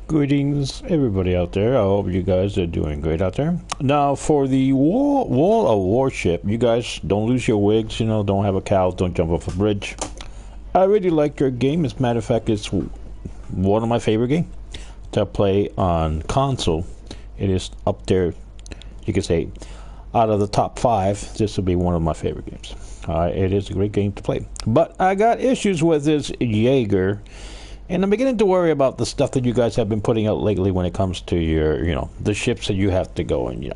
Greetings, everybody out there. I hope you guys are doing great out there. Now, for the wall of Warship, you guys don't lose your wigs, don't have a cow, don't jump off a bridge. I really like your game. As a matter of fact, it's one of my favorite games to play on console. It is up there, you could say, out of the top 5, this will be one of my favorite games. It is a great game to play. But I got issues with this Jager. And I'm beginning to worry about the stuff that you guys have been putting out lately when it comes to your, the ships that you have to go and, you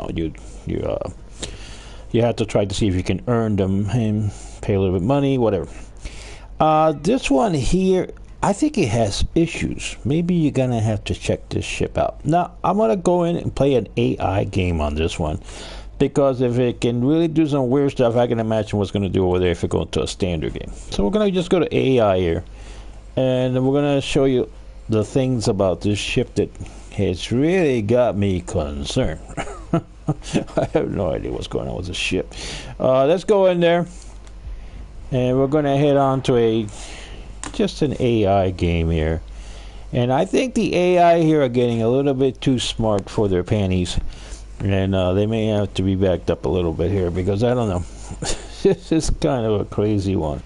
have to try to see if you can earn them and pay a little bit of money, whatever. This one here, I think it has issues. Maybe you're going to have to check this ship out. Now, I'm going to go in and play an AI game on this one. Because if it can really do some weird stuff, I can imagine what's going to do over there if it goes to a standard game. So we're going to just go to AI here. And we're going to show you the things about this ship that has really got me concerned. I have no idea what's going on with this ship. Let's go in there. And we're going to head on to just an AI game here. And I think the AI here are getting a little bit too smart for their panties. And they may have to be backed up a little bit here because I don't know. This is kind of a crazy one.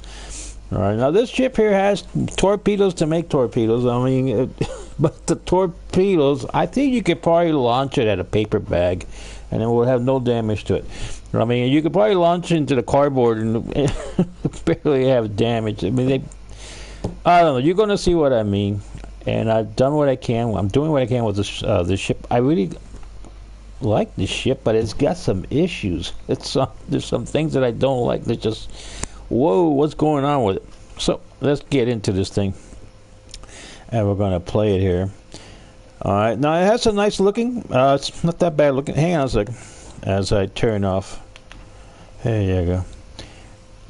Alright, now this ship here has torpedoes to make torpedoes. I mean, but the torpedoes, I think you could probably launch it at a paper bag and it will have no damage to it. I mean, you could probably launch it into the cardboard and barely have damage. I mean, I don't know. You're going to see what I mean. And I've done what I can. I'm doing what I can with this ship. I really like this ship, but it's got some issues. There's some things that I don't like that just... Whoa, what's going on with it? So, let's get into this thing. And we're going to play it here. Alright, now it has some nice looking. It's not that bad looking. Hang on a second. As I turn off. There you go.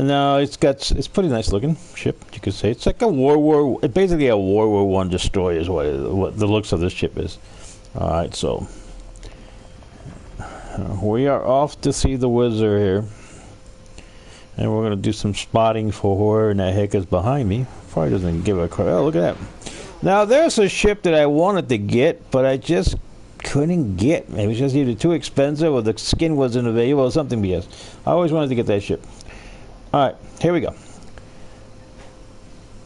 Now, it's pretty nice looking ship, you could say. It's like a basically a World War I destroyer is what the looks of this ship is. Alright, so. We are off to see the wizard here. And we're going to do some spotting for whoever in the heck is behind me. Probably doesn't give a crap. Oh, look at that. Now, there's a ship that I wanted to get, but I just couldn't get. It was just either too expensive or the skin wasn't available or something BS. I always wanted to get that ship. Alright, here we go.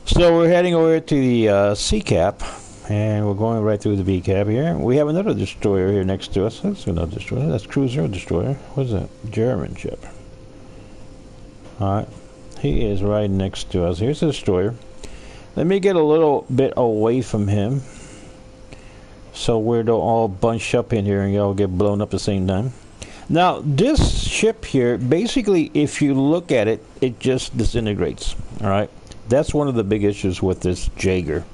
So we're heading over to the C cap. And we're going right through the B cap here. We have another destroyer here next to us. That's another destroyer. That's cruiser destroyer. What's that? German ship. Alright, he is right next to us. Here's the destroyer. Let me get a little bit away from him. So we don't all bunch up in here and y'all get blown up at the same time. Now, this ship here, basically, if you look at it, it just disintegrates. Alright, that's one of the big issues with this Jager.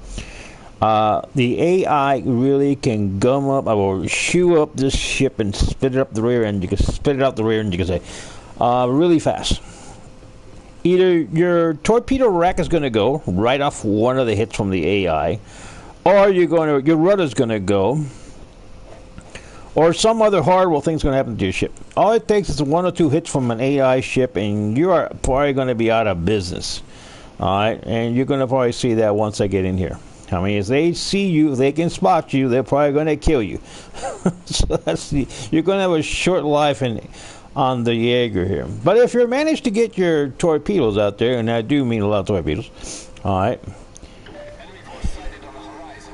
The AI really can gum up or chew up this ship and spit it up the rear end. You can spit it out the rear end, you can say, really fast. Either your torpedo rack is going to go right off one of the hits from the AI, or your rudder's going to go, or some other horrible thing's going to happen to your ship. All it takes is 1 or 2 hits from an AI ship, and you are probably going to be out of business. All right, and you're going to probably see that once I get in here. I mean, if they see you, they can spot you. They're probably going to kill you. So you're going to have a short life on the Jager here. But if you manage to get your torpedoes out there, and I do mean a lot of torpedoes, alright.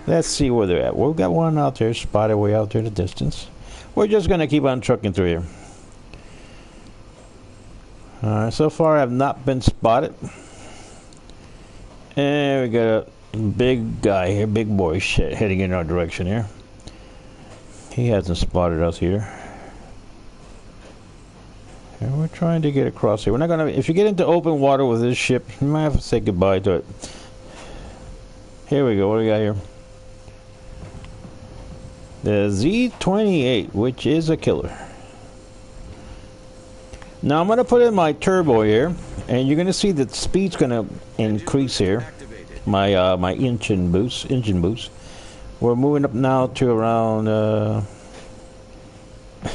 Let's see where they're at. We've got one out there, spotted way out there in the distance. We're just going to keep on trucking through here. Alright, so far I have not been spotted. And we got a big guy here, big boy shit, heading in our direction here. He hasn't spotted us here. And we're trying to get across here. We're not gonna. If you get into open water with this ship, you might have to say goodbye to it. Here we go. What do we got here? The Z-28, which is a killer. Now I'm gonna put in my turbo here, and you're gonna see that the speed's gonna increase here. My my engine boost. We're moving up now to around.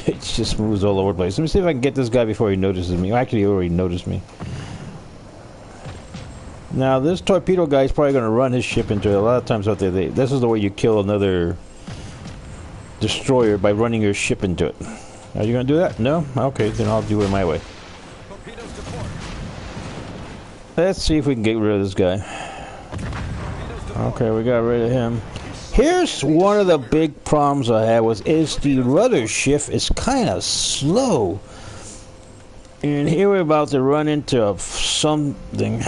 It just moves all over the place. Let me see if I can get this guy before he notices me. Actually, he already noticed me. Now, this torpedo guy is probably going to run his ship into it. A lot of times out there, this is the way you kill another destroyer by running your ship into it. Are you gonna do that? No? Okay, then I'll do it my way. Let's see if we can get rid of this guy. Okay, we got rid of him. Here's one of the big problems I had is the rudder shift is kind of slow. And here we're about to run into something.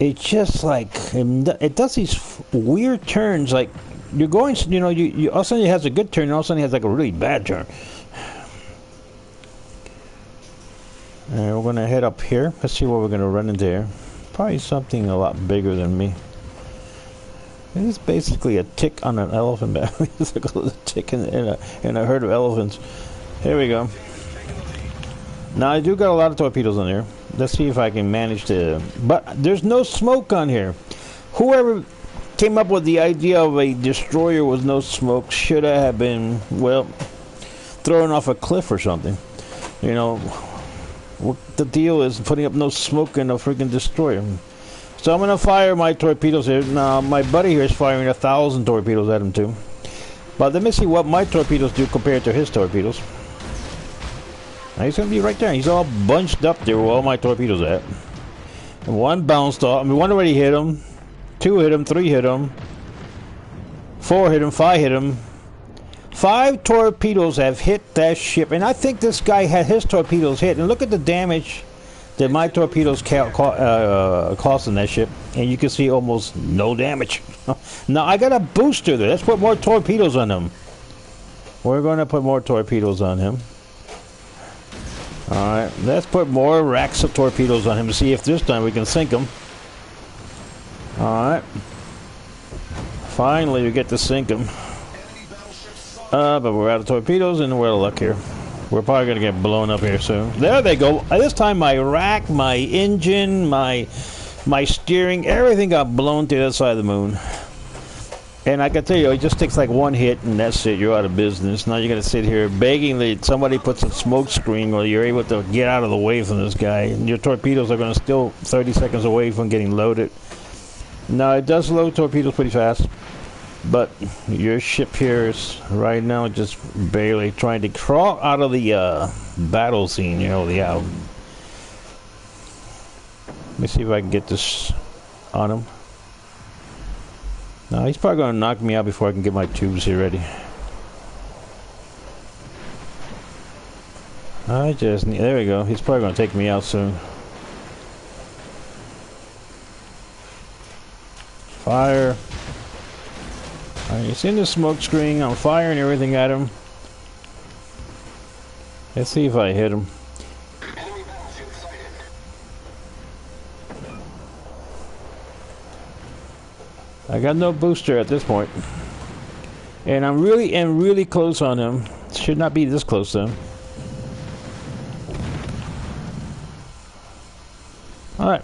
It's just like it does these weird turns. Like you're going, you know, you all of a sudden it has a good turn, and all of a sudden it has like a really bad turn. And we're gonna head up here. Let's see what we're gonna run into here. Probably something a lot bigger than me. It is basically a tick on an elephant. It's like a tick in a herd of elephants. Here we go. Now I do got a lot of torpedoes on there. Let's see if I can manage to... But there's no smoke on here. Whoever came up with the idea of a destroyer with no smoke should have been, well, thrown off a cliff or something. You know, what the deal is putting up no smoke in a freaking destroyer. So I'm going to fire my torpedoes here. Now, my buddy here is firing 1,000 torpedoes at him too. But let me see what my torpedoes do compared to his torpedoes. Now he's going to be right there. He's all bunched up there where all my torpedoes at. And one bounced off. I mean, one already hit him. 2 hit him. 3 hit him. 4 hit him. 5 hit him. 5 torpedoes have hit that ship. And I think this guy had his torpedoes hit. And look at the damage that my torpedoes cost in that ship. And you can see almost no damage. Now, I got a booster there. Let's put more torpedoes on him. We're going to put more torpedoes on him. Alright, let's put more racks of torpedoes on him to see if this time we can sink him. Alright. Finally, we get to sink him. But we're out of torpedoes and we're out of luck here. We're probably going to get blown up here soon. There they go. This time my rack, my engine, my steering, everything got blown to the other side of the moon. And I can tell you, it just takes like one hit and that's it. You're out of business. Now you're going to sit here begging that somebody puts a smoke screen or you're able to get out of the way from this guy. And your torpedoes are going to still 30 seconds away from getting loaded. Now it does load torpedoes pretty fast. But your ship here is right now just barely trying to crawl out of the battle scene. You know, Let me see if I can get this on him. No, he's probably going to knock me out before I can get my tubes here ready. There we go. He's probably going to take me out soon. Fire. Alright, he's in the smoke screen. I'm firing everything at him. Let's see if I hit him. I got no booster at this point. And I'm really close on him. Should not be this close to him. Alright.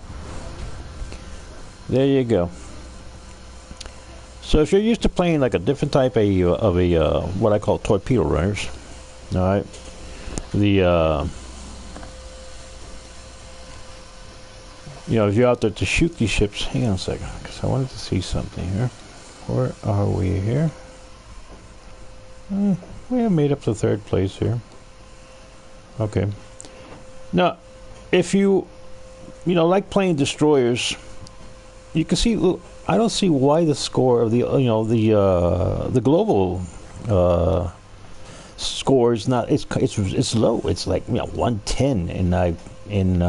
There you go. So if you're used to playing like a different type of what I call torpedo runners, alright, you know, if you're out there to shoot these ships, hang on a second, because I wanted to see something here. Where are we here? We have made up the 3rd place here. Okay. Now, if you like playing destroyers, you can see. Look, I don't see why the score of the the global score is not. It's low. It's like 110, and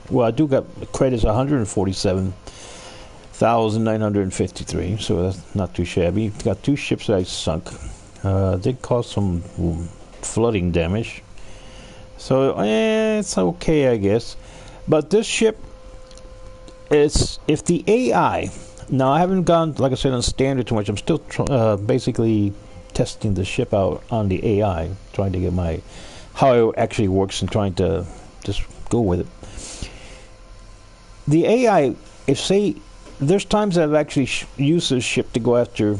well, I do got credits 147,953, so that's not too shabby. Got 2 ships that I sunk. Did cause some flooding damage, so it's okay, I guess. But this ship, if the AI. Now I haven't gone, like I said, on standard too much. I'm still basically testing the ship out on the AI, trying to get how it actually works and trying to just go with it. The AI, there's times that I've actually used this ship to go after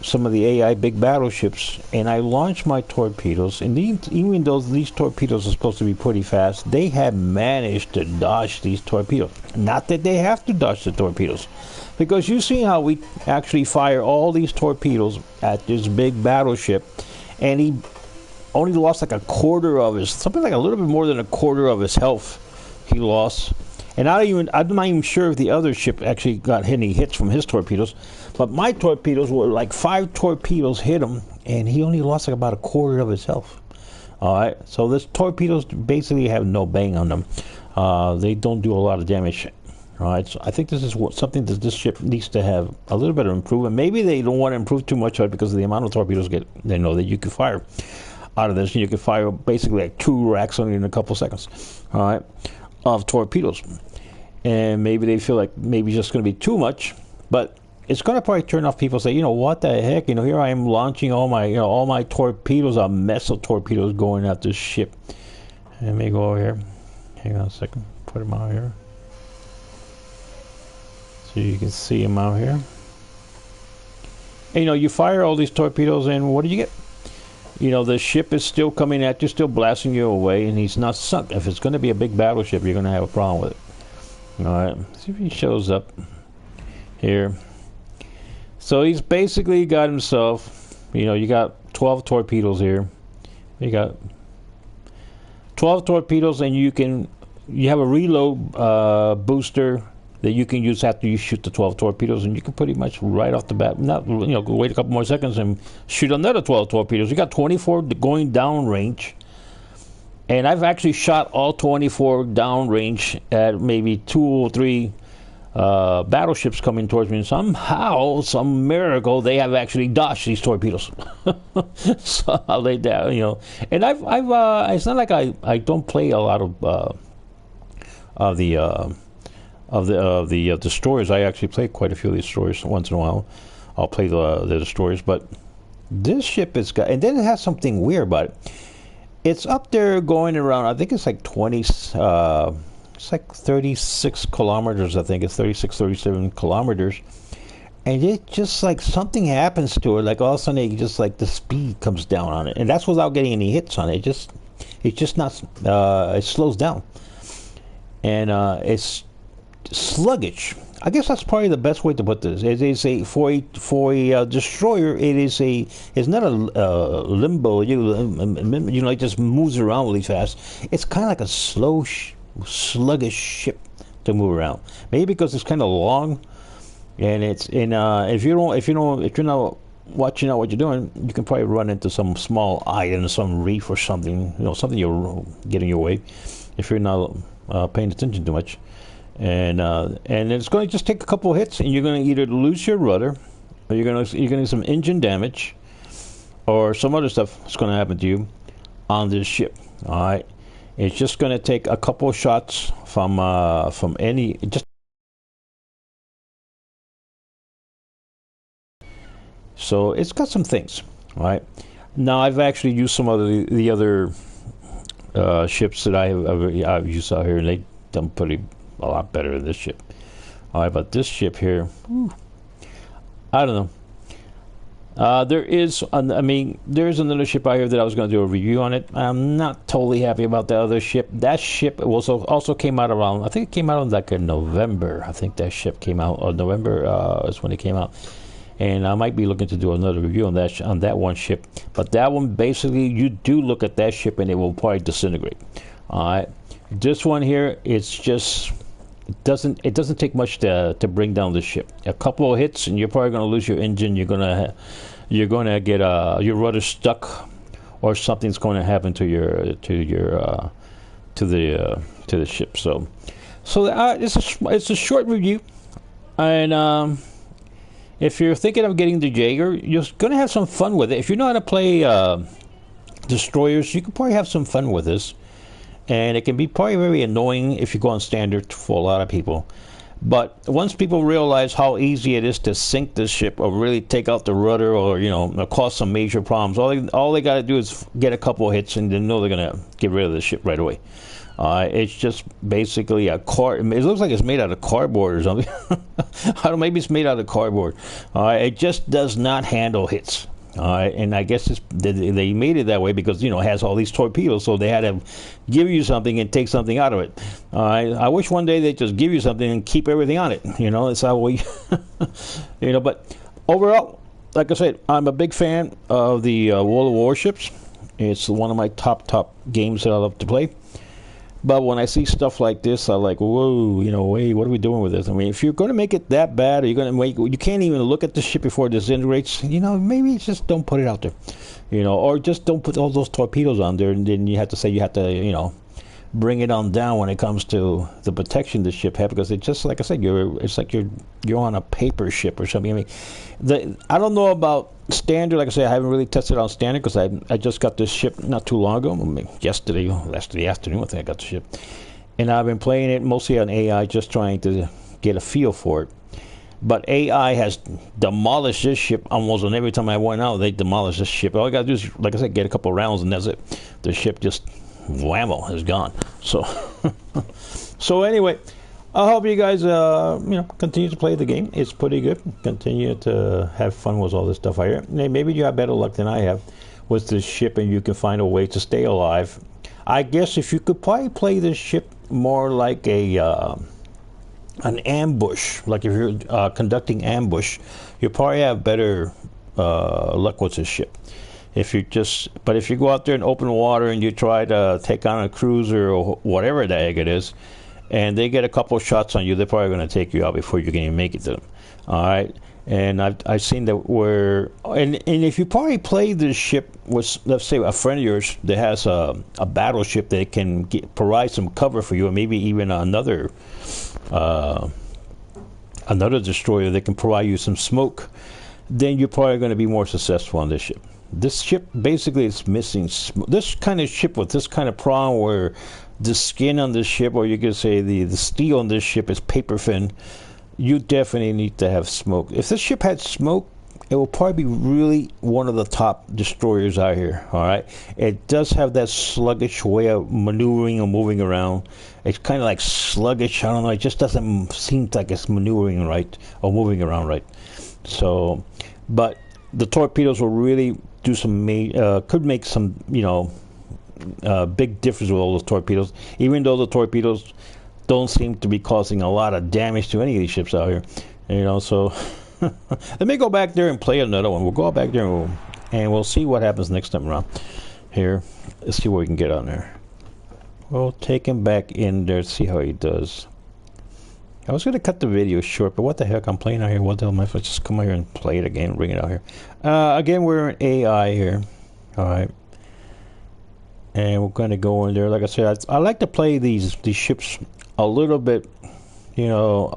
some of the AI big battleships, and I launch my torpedoes, and even though these torpedoes are supposed to be pretty fast, they have managed to dodge these torpedoes. Not that they have to dodge the torpedoes, because you see how we actually fire all these torpedoes at this big battleship, and he only lost like a quarter of his, something like a little bit more than a quarter of his health he lost. And I'm not even sure if the other ship actually got any hits from his torpedoes, but my torpedoes were like 5 torpedoes hit him, and he only lost like about a quarter of his health. All right, so this torpedoes basically have no bang on them. They don't do a lot of damage. All right, so I think this is something that this ship needs to have a little bit of improvement. Maybe they don't want to improve too much on it because of the amount of torpedoes they know that you can fire out of this. And you can fire basically like 2 racks only in a couple seconds. All right, of torpedoes, and maybe they feel like maybe just going to be too much, but it's going to probably turn off people. Say, what the heck? Here I am launching all my torpedoes, a mess of torpedoes going at this ship. Let me go over here. Hang on a second. Put them out here so you can see them out here. And, you fire all these torpedoes, and what do you get? The ship is still coming at you, still blasting you away, and he's not sunk. If it's going to be a big battleship, you're going to have a problem with it. All right, see if he shows up here. So he's basically got himself, you got 12 torpedoes here. You got 12 torpedoes, and you have a reload booster that you can use after you shoot the 12 torpedoes, and you can pretty much right off the bat, wait a couple more seconds and shoot another 12 torpedoes. You got 24 going down range, and I've actually shot all 24 down range at maybe 2 or 3 battleships coming towards me, and somehow, some miracle, they have actually dodged these torpedoes. Somehow they, and I've it's not like I don't play a lot of the destroyers. I actually play quite a few of these destroyers once in a while. I'll play the destroyers, but this ship has got, and then it has something weird about it. It's up there going around, I think it's like 20, it's like 36 kilometers, I think it's 36, 37 kilometers. And it just like something happens to it, like all of a sudden it just like the speed comes down on it. And that's without getting any hits on it. It's just not, it slows down. And it's sluggish. I guess that's probably the best way to put this. It is for a destroyer. It's not a limbo. It just moves around really fast. It's kind of like a slow, sluggish ship to move around. Maybe because it's kind of long, and it's in. If you're not watching out what you're doing, you can probably run into some small island, some reef or something. Something you're getting your way if you're not paying attention too much. And it's going to just take a couple of hits, and you're going to either lose your rudder, or you're going to get some engine damage, or some other stuff that's going to happen to you on this ship. All right, it's just going to take a couple of shots from any just. So it's got some things. All right, now I've actually used some of the other ships that I've used out here, and they've done a lot better than this ship. All right, but this ship here, I don't know. There is another ship out here that I was going to do a review on it. I'm not totally happy about the other ship. That ship also came out around, I think it came out like in November. I think that ship came out, or November is when it came out. And I might be looking to do another review on that one ship. But that one, basically, you do look at that ship and it will probably disintegrate. All right. This one here, it's just... It doesn't take much to bring down the ship. A couple of hits, and you're probably going to lose your engine. You're gonna get your rudder stuck, or something's going to happen to the ship. So it's a short review, and if you're thinking of getting the Jager, you're going to have some fun with it. If you know how to play destroyers, you can probably have some fun with this. And it can be probably very annoying if you go on standard for a lot of people. But once people realize how easy it is to sink this ship, or really take out the rudder, or cause some major problems, all they got to do is get a couple of hits, and they know they're gonna get rid of the ship right away. It's just basically a car. It looks like it's made out of cardboard or something. I don't know, maybe it's made out of cardboard. It just does not handle hits. And I guess they made it that way because, it has all these torpedoes, so they had to give you something and take something out of it. I wish one day they'd just give you something and keep everything on it. It's how we, but overall, like I said, I'm a big fan of the World of Warships. It's one of my top games that I love to play. But when I see stuff like this, I'm like, whoa, wait, what are we doing with this? I mean, if you're going to make it that bad, or you're going to you can't even look at the ship before it disintegrates, maybe just don't put it out there, or just don't put all those torpedoes on there, and then you have to say you have to, bring it on down when it comes to the protection the ship has, because it's just like I said, it's like you're on a paper ship or something. I mean, I don't know about standard. Like I said, I haven't really tested on standard because I just got this ship not too long ago. I mean, yesterday afternoon, I think I got the ship, and I've been playing it mostly on AI, just trying to get a feel for it. But AI has demolished this ship almost on every time I went out. They demolished this ship. All I got to do is, like I said, get a couple rounds, and that's it. The ship just whammo is gone. So anyway, I hope you guys continue to play the game. It's pretty good. Continue to have fun with all this stuff out here. Maybe you have better luck than I have with this ship, and you can find a way to stay alive. I guess if you could probably play this ship more like an ambush, like if you're conducting ambush, you probably have better luck with this ship. But if you go out there in open water and you try to take on a cruiser or whatever the heck it is, and they get a couple of shots on you, they're probably going to take you out before you can even make it to them. All right, and I've seen that and if you probably play this ship with, let's say, a friend of yours that has a battleship that can provide some cover for you, or maybe even another destroyer that can provide you some smoke, then you're probably going to be more successful on this ship. This ship basically is missing this kind of ship with this kind of problem where the skin on this ship, or you could say the steel on this ship, is paper thin. You definitely need to have smoke. If this ship had smoke, it will probably be really one of the top destroyers out here. All right, it does have that sluggish way of maneuvering or moving around. It's kind of like sluggish. I don't know. It just doesn't seem like it's maneuvering right or moving around right. So, but the torpedoes will really do some could make some big difference with all those torpedoes, even though the torpedoes don't seem to be causing a lot of damage to any of these ships out here. So let me go back there and play another one. We'll go back there and we'll see what happens next time around here. Let's see what we can get on there. We'll take him back in there, see how he does. I was going to cut the video short, but what the heck, I'm playing out here. What the hell am I supposed to just come out here and play it again and bring it out here? Again, we're in AI here. All right. And we're going to go in there. Like I said, I like to play these ships a little bit, a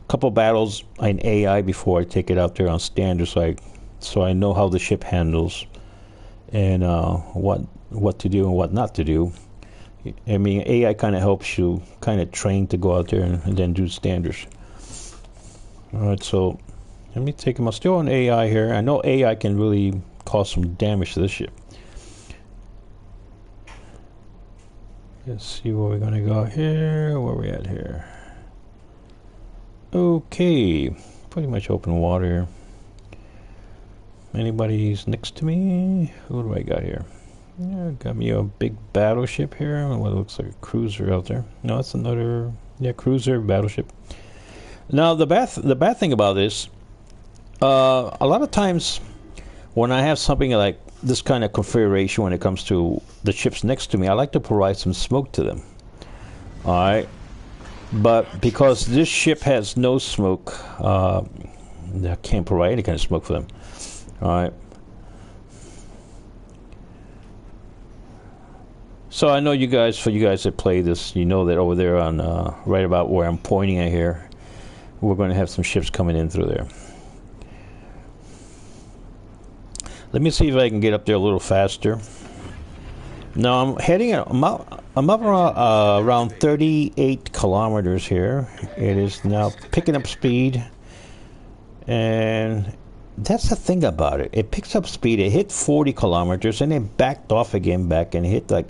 couple battles in AI before I take it out there on standard, so I know how the ship handles and what to do and what not to do. I mean, AI kind of helps you kind of train to go out there and then do standards. All right, so let me take him. I'm still on AI here. I know AI can really cause some damage to this ship. Let's see where we're going to go here. Where we at here? Okay, pretty much open water here. Anybody's next to me? Who do I got here? Yeah, got me a big battleship here. What looks like a cruiser out there. No, it's another cruiser battleship. Now the bad thing about this, a lot of times when I have something like this kind of configuration, when it comes to the ships next to me, I like to provide some smoke to them. All right, but because this ship has no smoke, I can't provide any kind of smoke for them. All right. So I know you guys that play this, you know that over there on right about where I'm pointing at here, we're going to have some ships coming in through there. Let me see if I can get up there a little faster. Now I'm up around 38 kilometers here. It is now picking up speed, and that's the thing about it. It picks up speed. It hit 40 kilometers and then backed off again back and hit like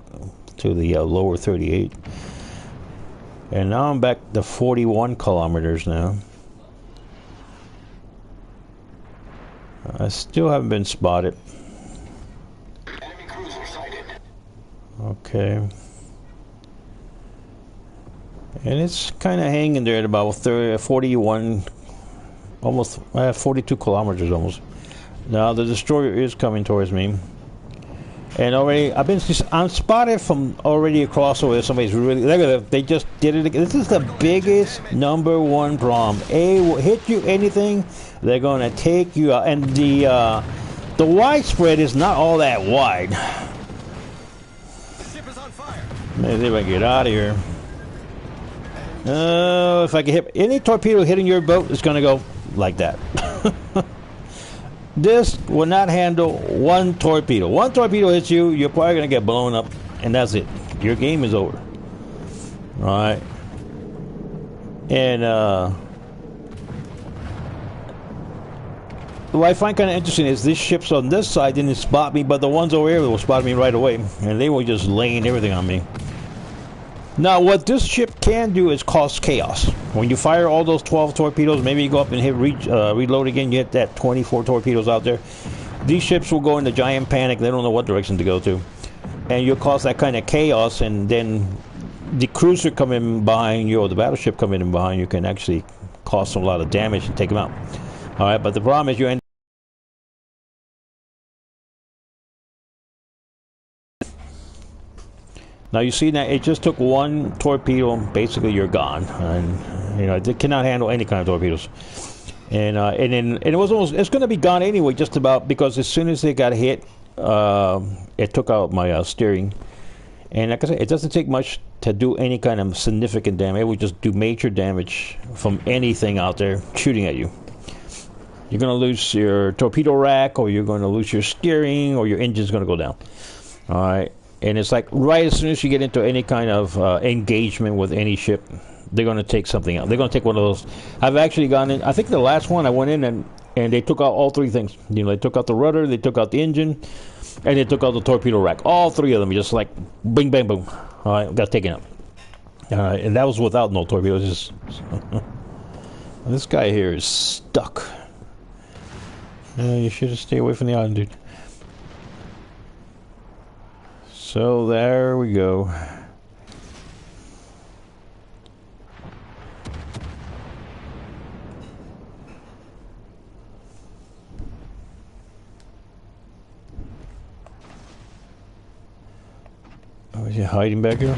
to the lower 38. And now I'm back to 41 kilometers now. I still haven't been spotted. Enemy cruiser sighted. Okay. And it's kind of hanging there at about 41, almost 42 kilometers almost. Now the destroyer is coming towards me. And already, I'm spotted from already across over there. Somebody's really, look at that, they just did it again. This is the biggest #1 problem. Will hit you anything, they're going to take you out. And the widespread is not all that wide. The ship is on fire. Maybe if I can get out of here. If I can hit any torpedo hitting your boat, it's going to go like that. This will not handle one torpedo. One torpedo hits you, you're probably going to get blown up, and that's it. Your game is over. All right. And what I find kind of interesting is these ships on this side didn't spot me, but the ones over here will spot me right away, and they were just laying everything on me. Now, what this ship can do is cause chaos. When you fire all those 12 torpedoes, maybe you go up and hit reload again, you hit that 24 torpedoes out there. These ships will go into giant panic. They don't know what direction to go to. And you'll cause that kind of chaos, and then the cruiser coming behind you, or the battleship coming in behind you, can actually cause a lot of damage and take them out. All right, but the problem is you end. Now you see that it just took one torpedo, basically you're gone, and you know it cannot handle any kind of torpedoes. And it was almost, it's going to be gone anyway, just about, because as soon as it got hit, it took out my steering. And like I said, it doesn't take much to do any kind of significant damage. It would just do major damage from anything out there shooting at you. You're going to lose your torpedo rack, or you're going to lose your steering, or your engine's going to go down. All right. And it's like right as soon as you get into any kind of engagement with any ship, they're going to take something out. They're going to take one of those. I've actually gone in. I think the last one I went in and they took out all three things. You know, they took out the rudder, they took out the engine, and they took out the torpedo rack. All three of them, just like bing, bang, boom. All right, got taken out. And that was without no torpedoes. Just this guy here is stuck. You should stay away from the island, dude. So there we go. Oh, is he hiding back here?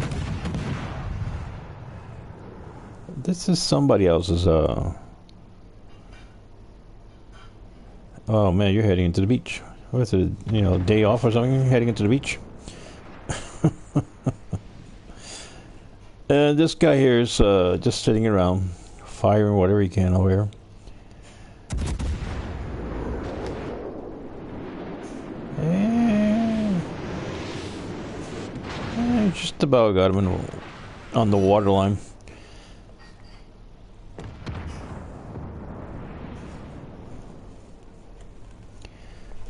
This is somebody else's, Oh man, you're heading into the beach. What's it, you know, day off or something? You're heading into the beach? And this guy here is just sitting around, firing whatever he can over here. And just about got him on the water line.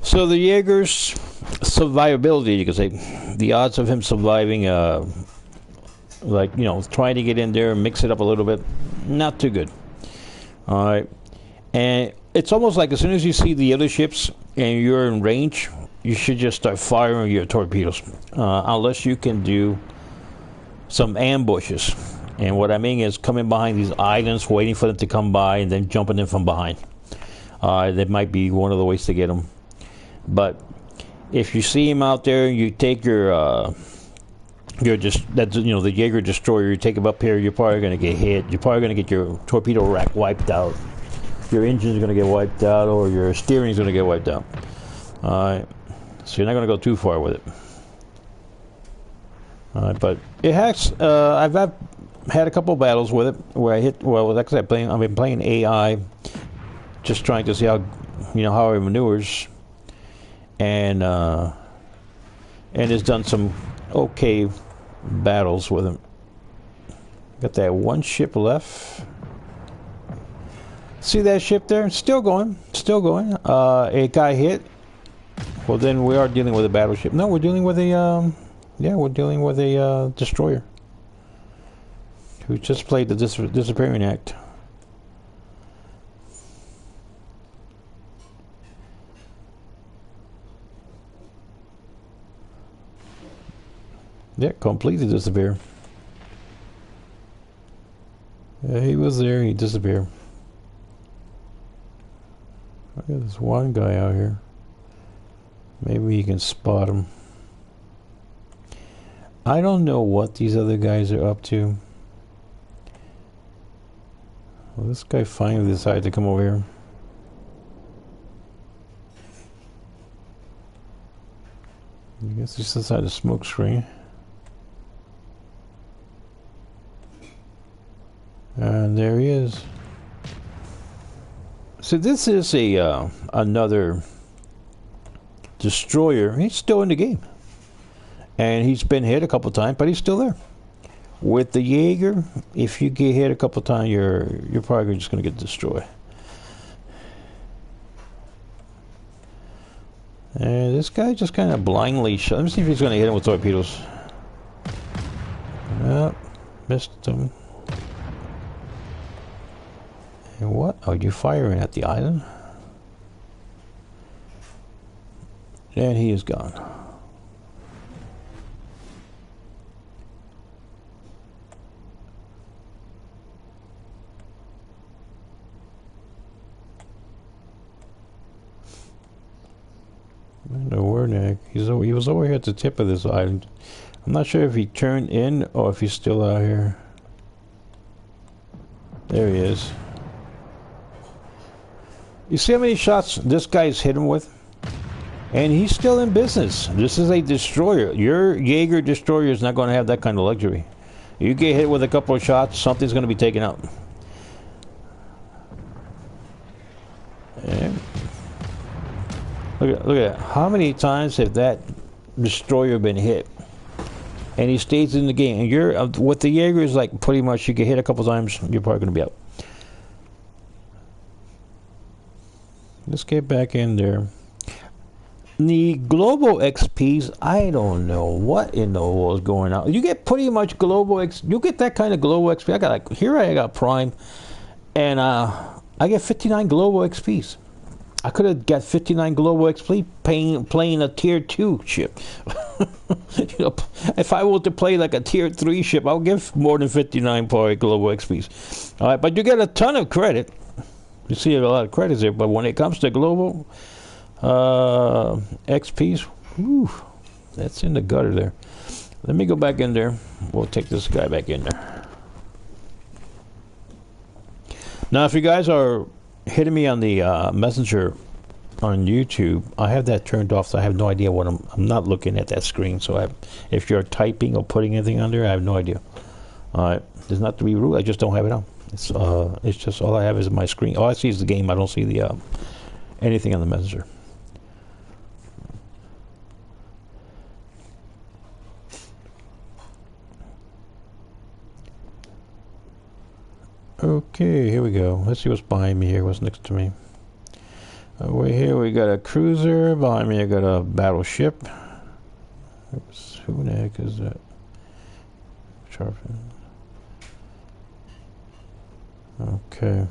So the Jager's survivability, you could say, the odds of him surviving, like, you know, trying to get in there and mix it up a little bit, not too good. All right. And it's almost like as soon as you see the other ships and you're in range, you should just start firing your torpedoes, unless you can do some ambushes. And what I mean is coming behind these islands, waiting for them to come by, and then jumping in from behind. That might be one of the ways to get them. But if you see him out there, you take your just that's, you know, the Jager destroyer. You take him up here, you're probably going to get hit. You're probably going to get your torpedo rack wiped out. Your engine's going to get wiped out, or your steering's going to get wiped out. All right, so you're not going to go too far with it. All right, but it has. I've had a couple battles with it where I hit. Well, like I said, I've been playing AI, just trying to see how, you know, how it maneuvers. And it's done some okay battles with him. Got that one ship left. See that ship there? Still going. Still going. It got hit. Well, then we are dealing with a battleship. No, we're dealing with a yeah, we're dealing with a destroyer who just played the disappearing act. Yeah, completely disappeared. Yeah, he was there. He disappeared. Look at this one guy out here. Maybe you can spot him. I don't know what these other guys are up to. Well, this guy finally decided to come over here. I guess he's inside the smoke screen. And there he is. So this is a another destroyer. He's still in the game. And he's been hit a couple times, but he's still there. With the Jager, if you get hit a couple times, you're probably just going to get destroyed. And this guy just kind of blindly shot. Let me see if he's going to hit him with torpedoes. Nope, missed him. And what are you firing at the island? And he is gone. I don't know where the heck. He was over here at the tip of this island. I'm not sure if he turned in or if he's still out here. There he is. You see how many shots this guy's hit him with? And he's still in business. This is a destroyer. Your Jager destroyer is not going to have that kind of luxury. You get hit with a couple of shots, something's going to be taken out. And look at that. How many times have that destroyer been hit? And he stays in the game. And you're with the Jaeger is like pretty much you get hit a couple times, you're probably going to be out. Let's get back in there. The global XPs, I don't know what in the world is going on. You get pretty much global XP. You get that kind of global XP. I got like here I got Prime, and I get 59 global XPs. I could have got 59 global XP playing a tier 2 ship. You know, if I were to play like a tier 3 ship, I'll give more than 59 probably global XPs. All right, but you get a ton of credit. You see a lot of credits there, but when it comes to global XPs, whew, that's in the gutter there. Let me go back in there. We'll take this guy back in there. Now, if you guys are hitting me on the messenger on YouTube, I have that turned off, so I have no idea what I'm not looking at that screen. So if you're typing or putting anything on there, I have no idea. All right, it's not to be rude. I just don't have it on. It's just all I have is my screen. All I see is the game. I don't see the anything on the messenger. Okay, here we go. Let's see what's behind me here. What's next to me? Over here we got a cruiser. Behind me I got a battleship. Oops, who the heck is that? Sharpen. Okay.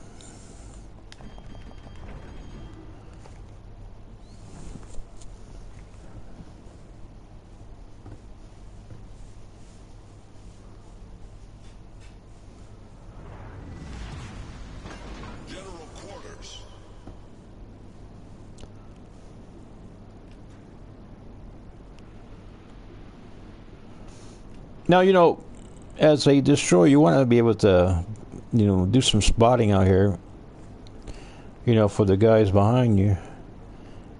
General quarters. Now, you know, as a destroyer, you want to be able to, you know, do some spotting out here, you know, for the guys behind you.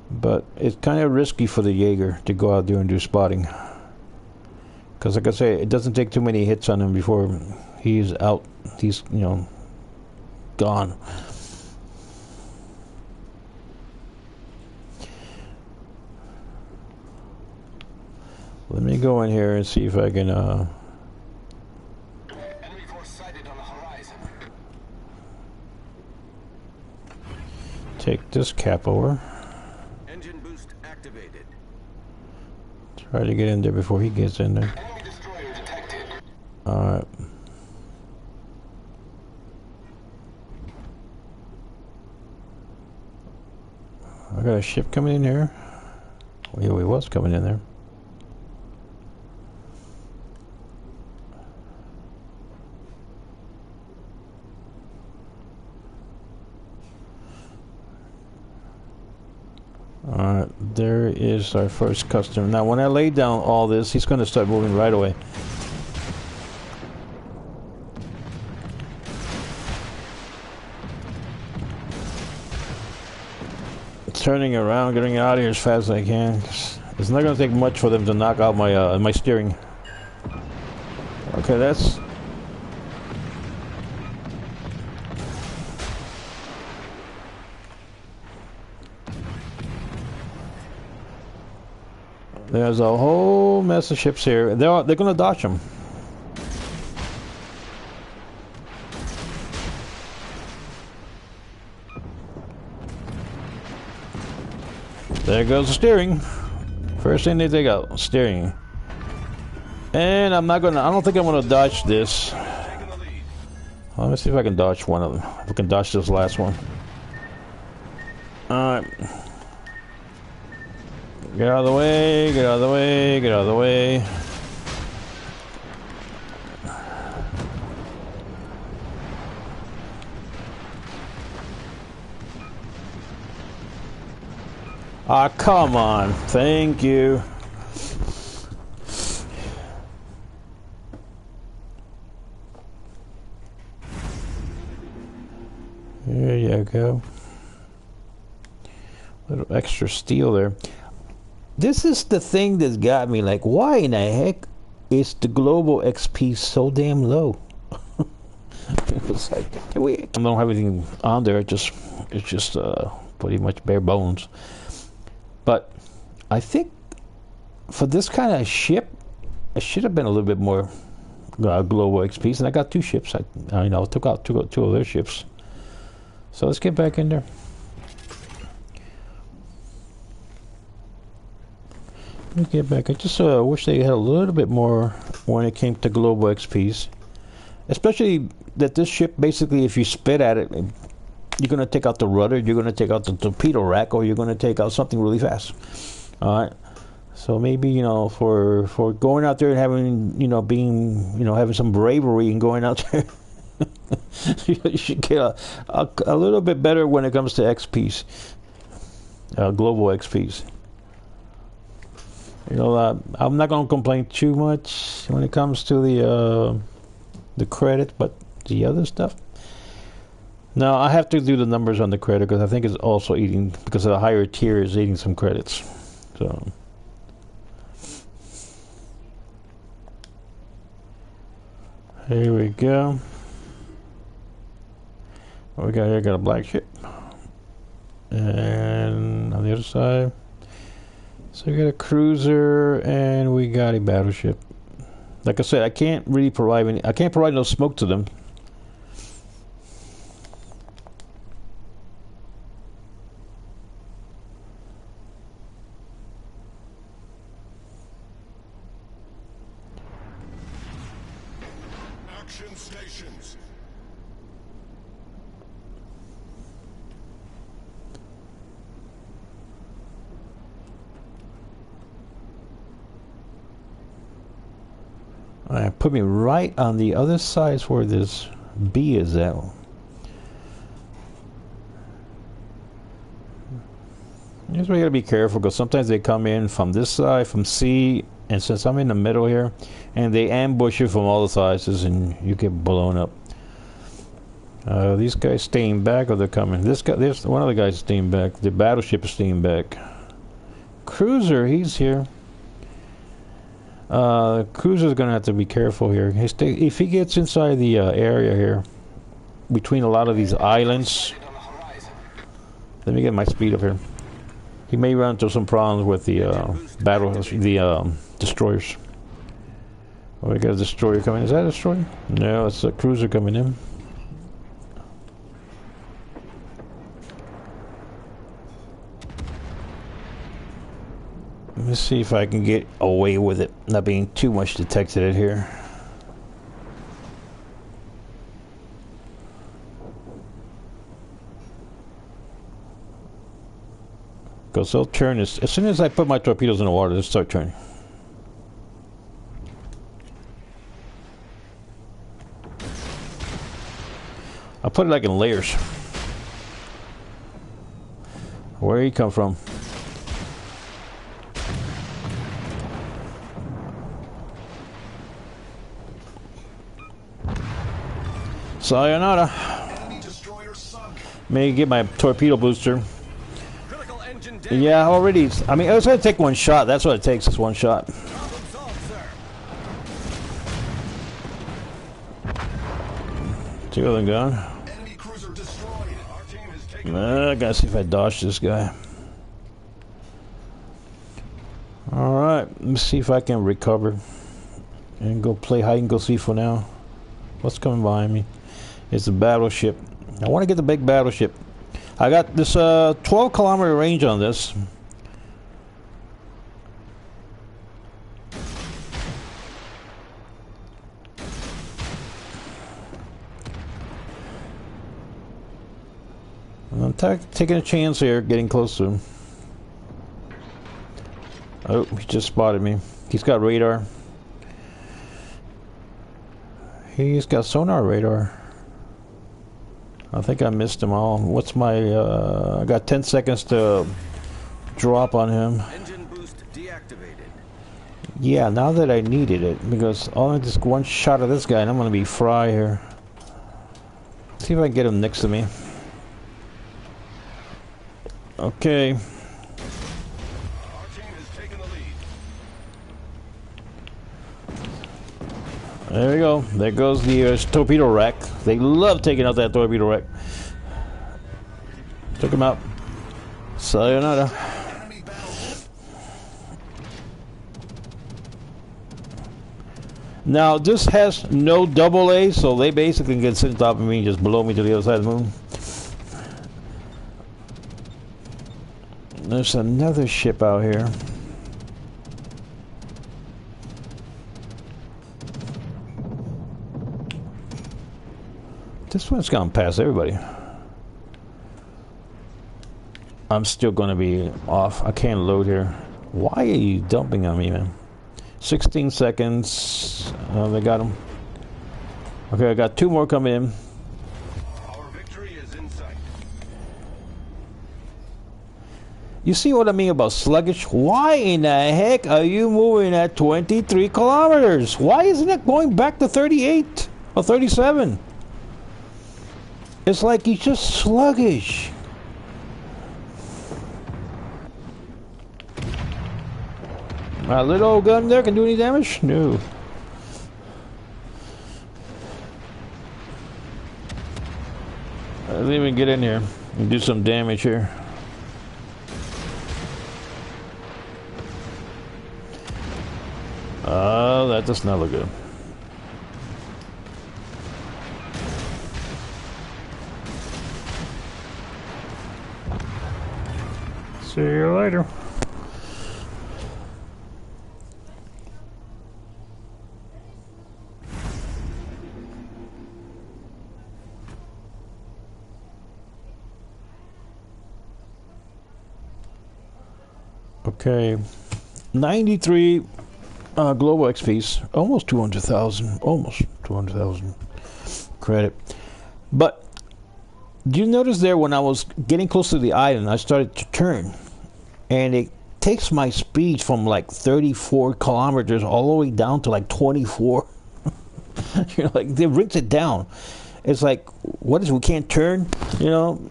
But it's kind of risky for the Jaeger to go out there and do spotting. Because, like I say, it doesn't take too many hits on him before he's out. He's, you know, gone. Let me go in here and see if I can, Enemy force sighted on the horizon. take this cap over. Engine boost activated. Try to get in there before he gets in there. Enemy destroyer detected. Alright. I got a ship coming in here. Well, he was coming in there. Alright, there is our first customer. Now, when I lay down all this, he's going to start moving right away. Turning around, getting out of here as fast as I can. It's not going to take much for them to knock out my my steering. Okay, that's... There's a whole mess of ships here. They're going to dodge them. There goes the steering. First thing they take out, steering. And I don't think I'm gonna dodge this. Let me see if I can dodge one of them. If I can dodge this last one. Alright. Get out of the way, get out of the way, get out of the way. Ah, come on. Thank you. There you go. Little extra steel there. This is the thing that's got me, like, why in the heck is the global XP so damn low? It's like, I don't have anything on there. It's just pretty much bare bones. But I think for this kind of ship, I should have been a little bit more global XPs, and I got 2 ships. I took out two of their ships. So let's get back in there. Let me get back. I just wish they had a little bit more when it came to global XPs. Especially that this ship, basically, if you spit at it, you're going to take out the rudder, you're going to take out the torpedo rack, or you're going to take out something really fast. Alright? So maybe, for going out there and having, having some bravery and going out there, you should get a little bit better when it comes to XPs. Global XPs. I'm not going to complain too much when it comes to the credit, but the other stuff. Now I have to do the numbers on the credit because I think it's also eating, because of the higher tier is eating some credits. So here we go. What we got here? Got a black ship, and on the other side, so we got a cruiser and we got a battleship. Like I said, I can't really provide any. I can't provide no smoke to them. Action stations. Put me right on the other side where this B is at. Here's where you gotta be careful, because sometimes they come in from this side, from C, and since I'm in the middle here, and they ambush you from all the sides, and you get blown up. These guys staying back, or they're coming? This guy, there's one of the guys staying back. The battleship is staying back. Cruiser, he's here. Cruiser's gonna have to be careful here. If he gets inside the area here, between a lot of these islands. Let me get my speed up here. He may run into some problems with the destroyers. Oh, we got a destroyer coming. Is that a destroyer? No, it's a cruiser coming in. Let me see if I can get away with it, not being too much detected in here. Because they'll turn as soon as I put my torpedoes in the water, they'll start turning. I'll put it like in layers. Where he come from? Sayonara. Enemy destroyer sunk. May get my torpedo booster. Critical engine damage. Yeah, already. I mean, it's gonna take one shot. That's what it takes. Is one shot. Problem solved, sir. Two of them gone. Enemy cruiser destroyed. Our team has taken. I gotta see if I dodge this guy. Alright, let's see if I can recover. And go play hide and go seek for now. What's coming behind me? It's a battleship. I want to get the big battleship. I got this 12-kilometer range on this. I'm taking a chance here, getting close to him. Oh, he just spotted me. He's got radar. He's got sonar radar. I think I missed him all. What's my, I got 10 seconds to drop on him. Engine boost deactivated. Yeah, now that I needed it, because all I just one shot of this guy and I'm gonna be fried here. See if I can get him next to me. Okay. Our team has taken the lead. There we go. There goes the torpedo rack. They love taking out that torpedo rack. Took him out. Sayonara. Enemy battleship. Now, this has no double A, so they basically can sit on top of me and just blow me to the other side of the moon. There's another ship out here. This one's gone past everybody. I'm still going to be off. I can't load here. Why are you dumping on me, man? 16 seconds. They got him. Okay, I got two more coming in. Our victory is in sight. You see what I mean about sluggish? Why in the heck are you moving at 23 kilometers? Why isn't it going back to 38 or 37? It's like he's just sluggish. My little old gun there can do any damage? No. Let's even get in here and do some damage here. Oh, that does not look good. See you later. Okay, 93 global XPs, almost 200,000, almost 200,000 credit. But do you notice there when I was getting close to the island, I started to turn, and it takes my speed from like 34 kilometers all the way down to like 24. You know, like it brings it down. It's like, what is, we can't turn? You know,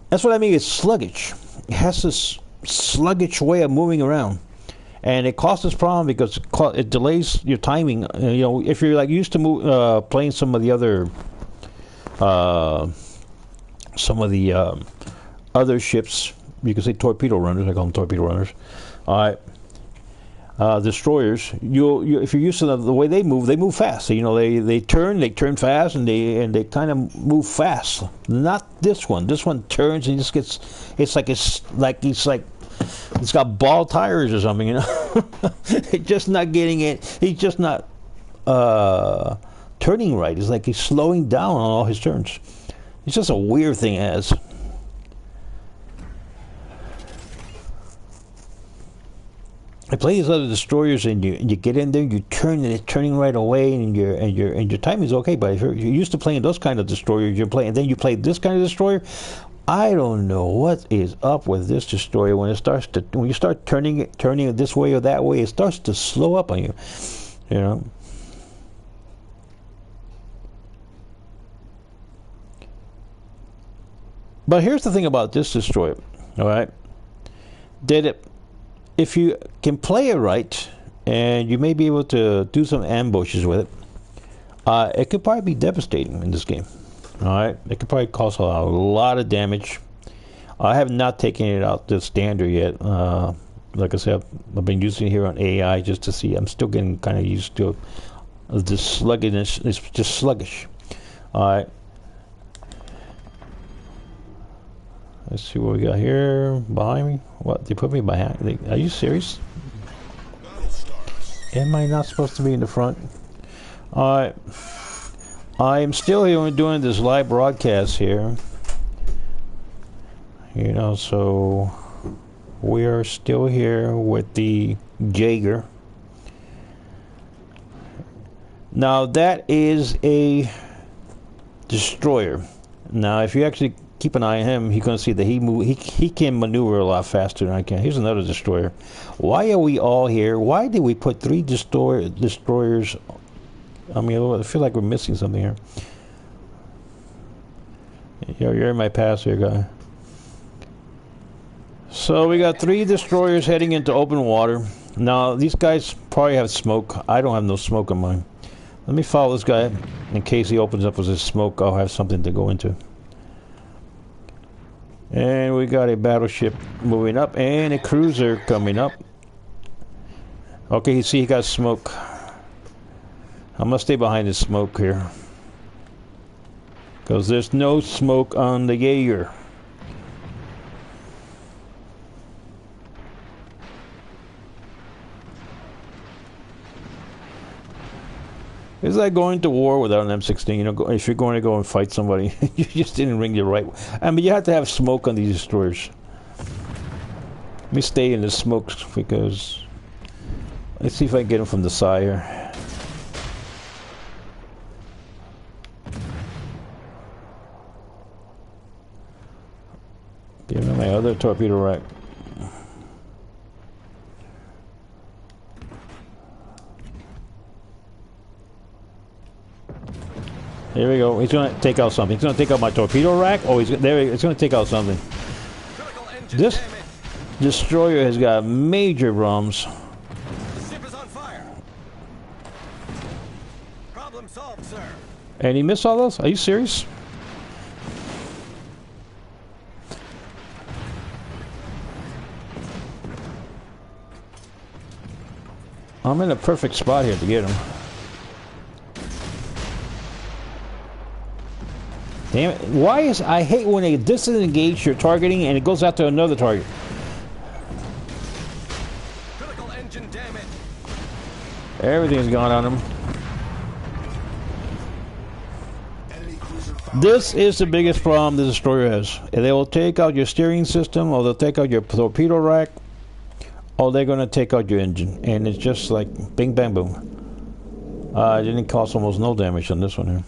that's what I mean. It's sluggish. It has this sluggish way of moving around, and it causes problem because it delays your timing. You know, if you're like used to move, playing some of the other other ships, you can say torpedo runners. I call them torpedo runners. All right. Destroyers. If you're used to the way they move fast. So, you know, they turn fast, and they kind of move fast. Not this one. This one turns and just gets. It's got ball tires or something. You know, it's just not getting it. He's just not turning right. It's like he's slowing down on all his turns. It's just a weird thing. As I play these other destroyers, and you get in there, you turn, and it's turning right away, and your timing is okay. But if you're used to playing those kind of destroyers, and then you play this kind of destroyer, I don't know what is up with this destroyer. When you start turning it this way or that way, it starts to slow up on you. You know. But here's the thing about this destroyer, all right? That if you can play it right, and you may be able to do some ambushes with it could probably be devastating in this game. All right, it could probably cause a lot of damage. I have not taken it out to standard yet. Like I said, I've been using it here on AI just to see. I'm still getting kind of used to the sluggishness. It's just sluggish. All right. Let's see what we got here behind me. What, they put me behind? Are you serious? Am I not supposed to be in the front? All right. I am still here doing this live broadcast here. You know, so we are still here with the Jager. Now that is a destroyer. Now if you actually keep an eye on him, you're going to see that he can maneuver a lot faster than I can. Here's another destroyer. Why are we all here? Why did we put 3 destroyers? I mean, I feel like we're missing something here. You're in my pass here, guy. So we got 3 destroyers heading into open water. Now these guys probably have smoke. I don't have no smoke on mine. Let me follow this guy in case he opens up with his smoke. I'll have something to go into. And we got a battleship moving up and a cruiser coming up. Okay, you see he got smoke. I'm gonna stay behind the smoke here because there's no smoke on the Jager. It's like going to war without an M16. You know, if you're going to go and fight somebody, you just didn't ring the right. I mean, you have to have smoke on these destroyers. Let me stay in the smoke because let's see if I can get him from the side here. Give me my other torpedo rack. There we go. He's going to take out something. He's going to take out my torpedo rack. Oh, he's there. He's going to take out something. This destroyer has got major problems. Ship is on fire. Problem solved, sir. And he missed all those? Are you serious? I'm in a perfect spot here to get him. Damn it. Why is... I hate when they disengage your targeting and it goes out to another target. Critical engine damage. Everything's gone on him. This is the biggest problem the destroyer has. They will take out your steering system, or they'll take out your torpedo rack, or they're going to take out your engine. And it's just like bing, bang, boom. It didn't cause almost no damage on this one here.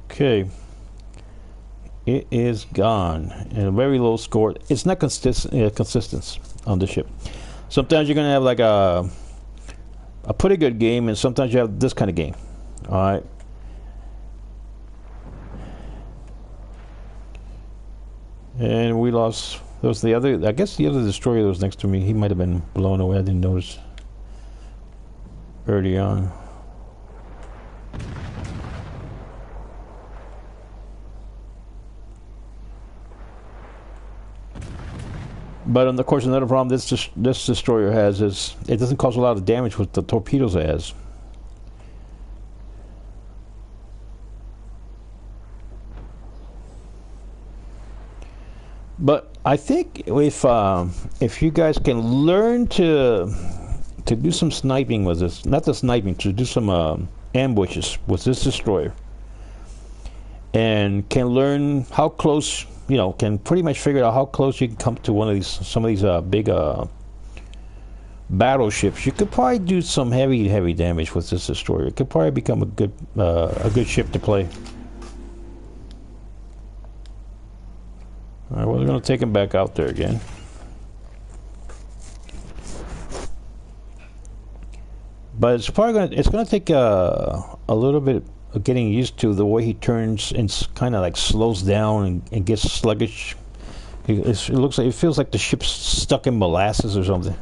Okay, it is gone and a very low score. It's not consistent on the ship. Sometimes you're gonna have like a pretty good game, and sometimes you have this kind of game. All right. And we lost. There was the other. I guess the other destroyer that was next to me. He might have been blown away. I didn't notice early on. But of course, another problem this destroyer has is it doesn't cause a lot of damage with the torpedoes it has. But I think if you guys can learn to do some sniping with this, not the sniping, to do some ambushes with this destroyer, and can learn how close. You know, can pretty much figure out how close you can come to some of these big battleships, you could probably do some heavy damage with this destroyer. It could probably become a good ship to play. All right, well, we're going to take him back out there again. But it's probably going to take a little bit of getting used to the way he turns and kind of like slows down and gets sluggish. It feels like the ship's stuck in molasses or something.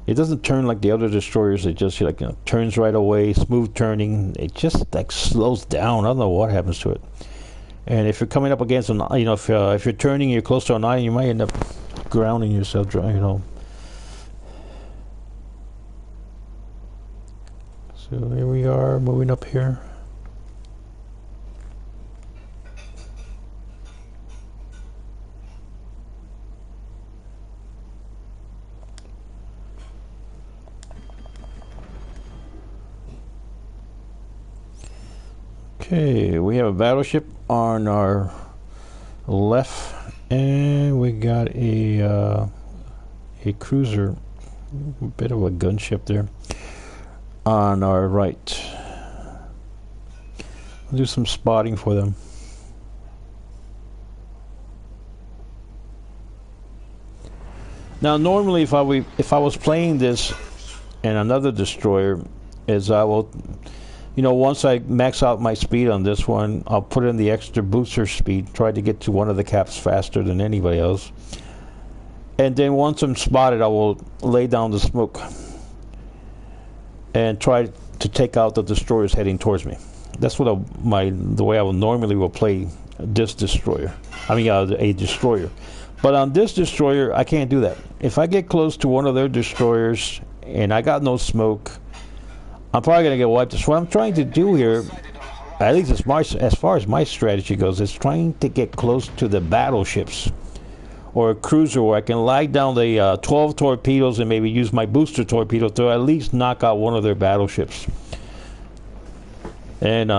It doesn't turn like the other destroyers. It just turns right away, smooth turning. It just like slows down. I don't know what happens to it. And if you're coming up against an, if you're turning, you're close to an island, you might end up grounding yourself. So here we are, moving up here. Okay, we have a battleship on our left, and we got a cruiser, a bit of a gunship there, on our right. We'll do some spotting for them. Now, normally, if I was playing this and another destroyer, I will. Once I max out my speed on this one, I'll put in the extra booster speed, try to get to one of the caps faster than anybody else. And then once I'm spotted, I will lay down the smoke and try to take out the destroyers heading towards me. That's what the way I will play this destroyer. A destroyer. But on this destroyer, I can't do that. If I get close to one of their destroyers and I got no smoke, I'm probably going to get wiped. So what I'm trying to do here, at least as far as my strategy goes, is trying to get close to the battleships or a cruiser where I can lie down the 12 torpedoes and maybe use my booster torpedo to at least knock out one of their battleships. And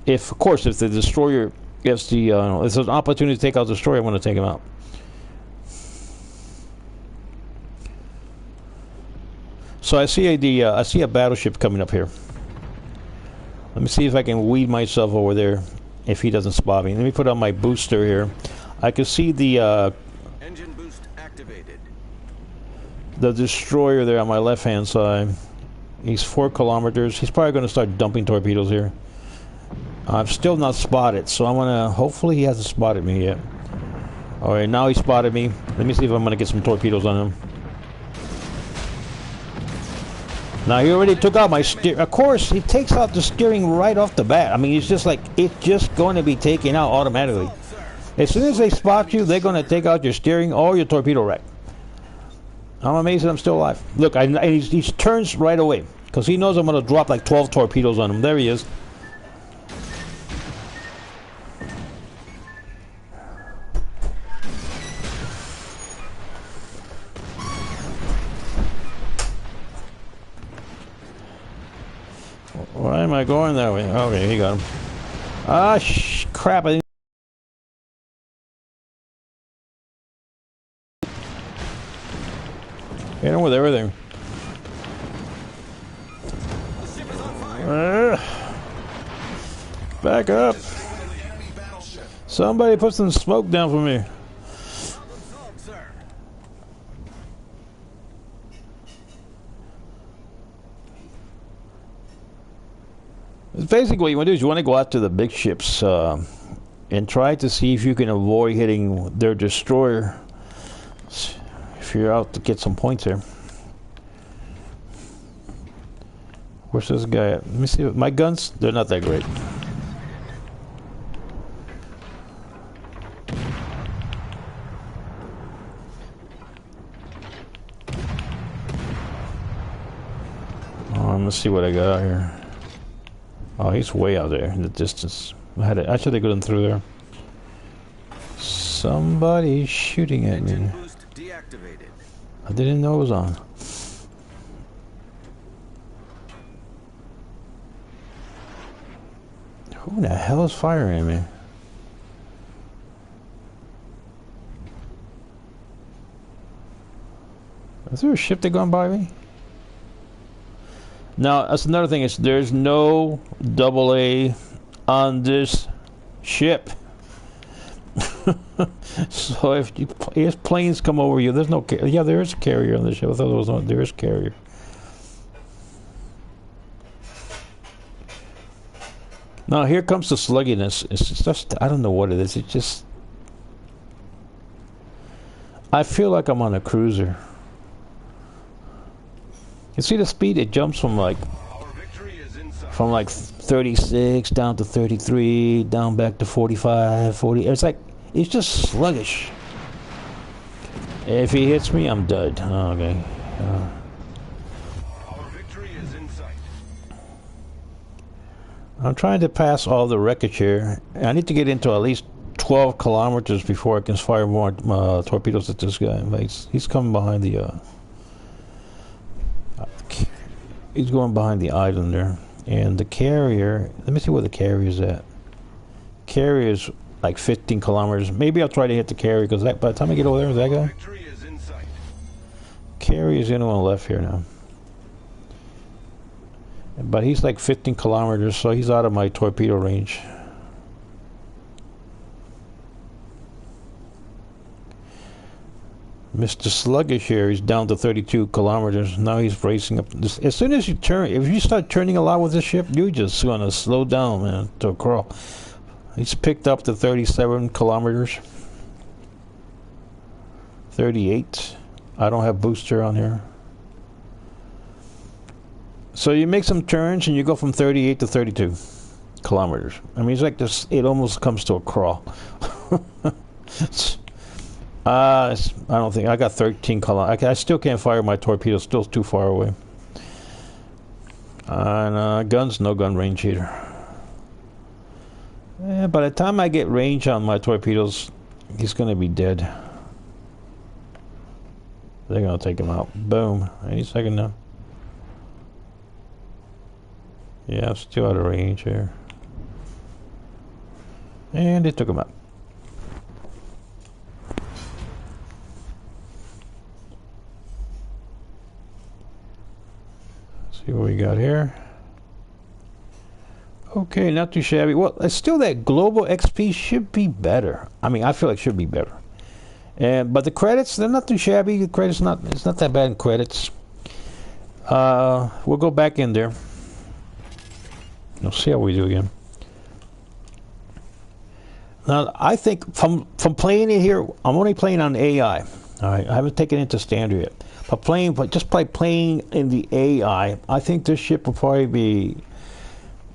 if the destroyer gets if there's an opportunity to take out the destroyer, I'm going to take him out. So I see a battleship coming up here. Let me see if I can weed myself over there if he doesn't spot me. Let me put on my booster here. I can see the engine boost activated. The destroyer there on my left-hand side. He's 4 kilometers. He's probably going to start dumping torpedoes here. I'm still not spotted, so I'm gonna. Hopefully, he hasn't spotted me yet. All right, now he spotted me. Let me see if I'm gonna get some torpedoes on him. Now he already took out my steer. Of course, he takes out the steering right off the bat. It's just like it's just going to be taken out automatically. As soon as they spot you, they're going to take out your steering or your torpedo rack. I'm amazed that I'm still alive. Look, he turns right away because he knows I'm going to drop like 12 torpedoes on him. There he is. Why am I going that way? Okay, he got him. Ah, crap. Hit him with everything. The ship is on fire. Back up. Somebody put some smoke down for me. Problem solved, sir. Basically, what you want to do is you want to go out to the big ships and try to see if you can avoid hitting their destroyer if you're out to get some points here. Where's this guy at? Let me see. My guns, they're not that great. Let's see what I got out here. Oh, he's way out there in the distance. I should have gone through there. Somebody's shooting at me. Boost deactivated. I didn't know it was on. Who the hell is firing at me? Is there a ship that gone by me? Now, that's another thing. Is there's no AA on this ship. So if planes come over you, there's no. Yeah, there is a carrier on the ship. I thought there was one. There is a carrier. Now here comes the slugginess. It's just I don't know what it is. It just I feel like I'm on a cruiser. You see the speed? It jumps from like 36 down to 33, down back to 45, 40. It's like it's just sluggish. If he hits me, I'm dead. Oh, okay. Our victory is in sight. I'm trying to pass all the wreckage here. I need to get into at least 12 kilometers before I can fire more torpedoes at this guy. He's coming behind the. He's going behind the island there. And the carrier, let me see where the carrier is at. Carrier is like 15 kilometers. Maybe I'll try to hit the carrier because by the time I get over there, is that guy? Victory is in sight. Carrier is the only one left here now. But he's like 15 kilometers, so he's out of my torpedo range. Mr. Sluggish here, he's down to 32 kilometers. Now he's racing up. As soon as you turn, if you start turning a lot with this ship, you're just going to slow down, man, to a crawl. He's picked up to 37 kilometers. 38. I don't have booster on here. So you make some turns and you go from 38 to 32 kilometers. I mean, it's like this, it almost comes to a crawl. I don't think I got 13 kilometers. I still can't fire my torpedoes. Still too far away. And guns, no gun range either. Yeah, by the time I get range on my torpedoes, he's gonna be dead. They're gonna take him out. Boom. Any second now. Yeah, I'm still out of range here. And they took him out. See what we got here. Okay, not too shabby. Well, it's still that global XP should be better. I mean, I feel like it should be better. But the credits, they're not too shabby. The credits it's not that bad in credits. We'll go back in there. We'll see how we do again. Now, I think from playing it here, I'm only playing on AI. All right, I haven't taken it into standard yet. But just by playing in the AI, I think this ship will probably be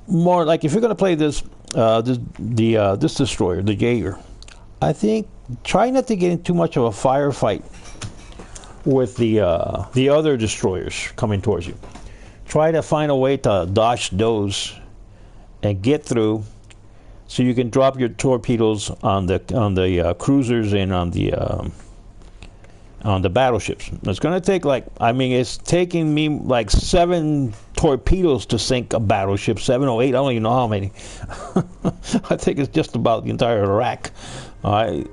more like if you're going to play this this destroyer, the Jager. I think try not to get in too much of a firefight with the other destroyers coming towards you. Try to find a way to dodge those and get through, so you can drop your torpedoes on the cruisers and on the battleships. It's going to take it's taking me like 7 torpedoes to sink a battleship, 7 or 8. I don't even know how many. I think it's just about the entire rack. So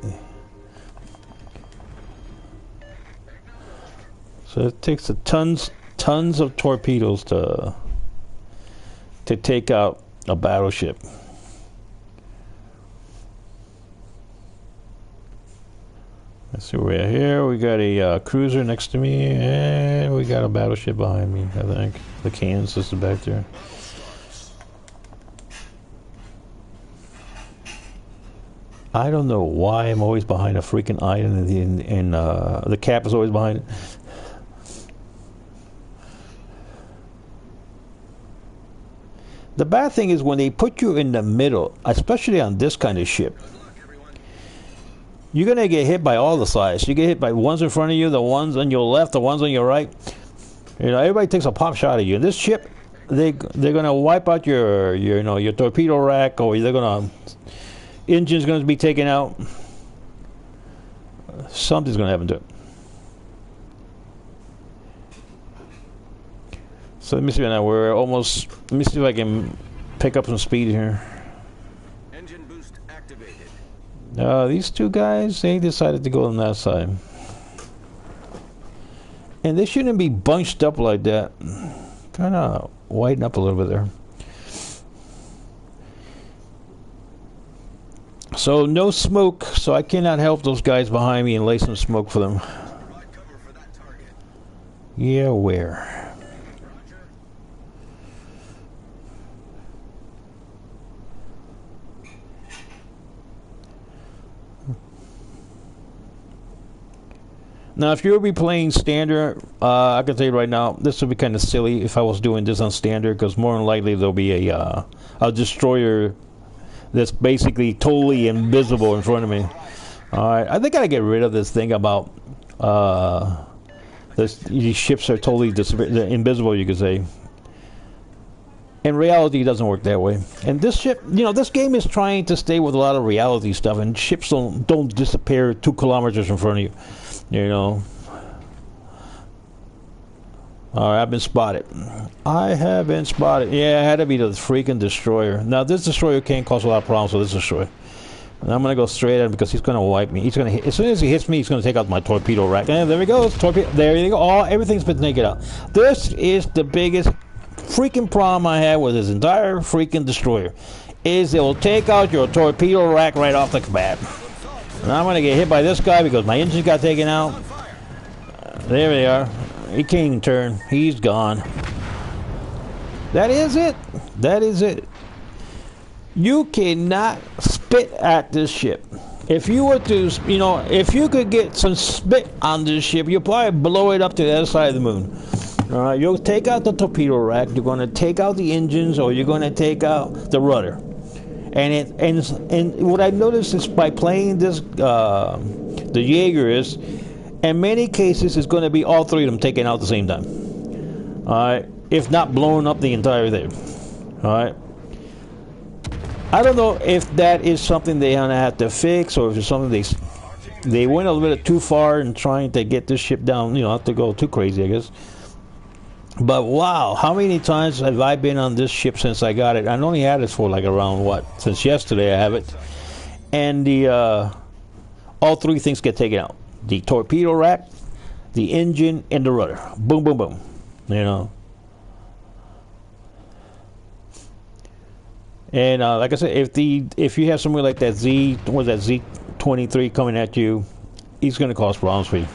it takes tons of torpedoes to take out a battleship. Let's see, we're here. We got a cruiser next to me, and we got a battleship behind me, I think. The Kansas is back there. I don't know why I'm always behind a freaking island, and the cap is always behind it. The bad thing is when they put you in the middle, especially on this kind of ship, you're going to get hit by all the sides. You get hit by the ones in front of you, the ones on your left, the ones on your right. You know, everybody takes a pop shot at you. In this ship, they're going to wipe out your torpedo rack, or engine's going to be taken out. Something's going to happen to it. So let me see now. Let me see if I can pick up some speed here. Engine boost activated. These two guys, they decided to go on that side. And they shouldn't be bunched up like that. Kind of widen up a little bit there. So no smoke, so I cannot help those guys behind me and lay some smoke for them. Yeah, where? Now, if you'll be playing standard, I can tell you right now, this would be kind of silly if I was doing this on standard, because more than likely there'll be a destroyer that's basically totally invisible in front of me. All right, I think I gotta get rid of this thing about these ships are totally invisible, you could say. In reality, it doesn't work that way. And this ship, this game is trying to stay with a lot of reality stuff, and ships don't disappear 2 kilometers in front of you. Alright, I've been spotted. I have been spotted. Yeah, it had to be the freaking destroyer. Now, this destroyer can't cause a lot of problems with this destroyer. And I'm gonna go straight at him because he's gonna wipe me. He's gonna hit, as soon as he hits me, he's gonna take out my torpedo rack. And there we go. There you go. Everything's been taken out. This is the biggest freaking problem I have with this entire freaking destroyer. Is it will take out your torpedo rack right off the bat. And I'm gonna get hit by this guy because my engine got taken out. There they are. He can't even turn. He's gone. That is it. That is it. You cannot spit at this ship. If you were to, if you could get some spit on this ship, you'll probably blow it up to the other side of the moon. All right, you'll take out the torpedo rack. You're going to take out the engines, or you're going to take out the rudder. And what I noticed is by playing this, the Jager is, in many cases, it's going to be all 3 of them taken out at the same time. All right, if not blowing up the entire thing. All right. I don't know if that is something they're gonna have to fix, or if it's something they went a little bit too far in trying to get this ship down. Not to go too crazy, I guess. But wow, how many times have I been on this ship since I got it? I only had it for like around since yesterday I have it, and all 3 things get taken out: the torpedo rack, the engine, and the rudder. Boom, boom, boom. And like I said, if you have somewhere like that Z23 coming at you, he's going to cause problems for you.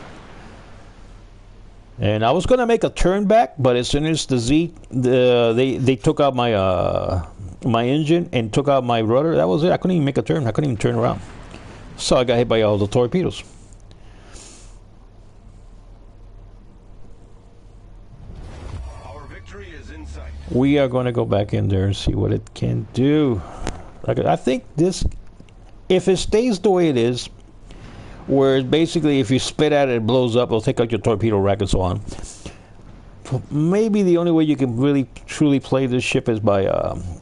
And I was going to make a turn back, but as soon as they took out my engine and took out my rudder, that was it. I couldn't even make a turn. I couldn't even turn around. So I got hit by all the torpedoes. We are going to go back in there and see what it can do. I think this, if it stays the way it is, where basically if you spit at it, it blows up, it'll take out your torpedo rack and so on. Maybe the only way you can really truly play this ship is by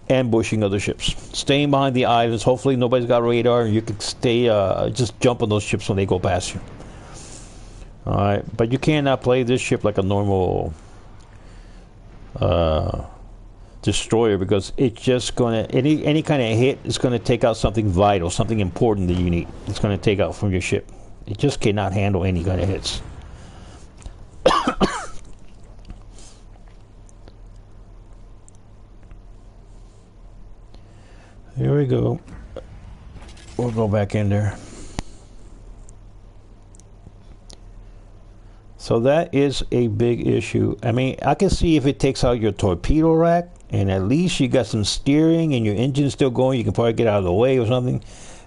ambushing other ships, staying behind the islands. Hopefully nobody's got radar, and you can stay, just jump on those ships when they go past you. All right, but you cannot play this ship like a normal destroyer, because it's just gonna any kind of hit is gonna take out something vital, something important that you need. It's gonna take out from your ship. It just cannot handle any kind of hits. Here we go. We'll go back in there. So that is a big issue. I mean, I can see if it takes out your torpedo rack, and at least you got some steering and your engine's still going, you can probably get out of the way or something.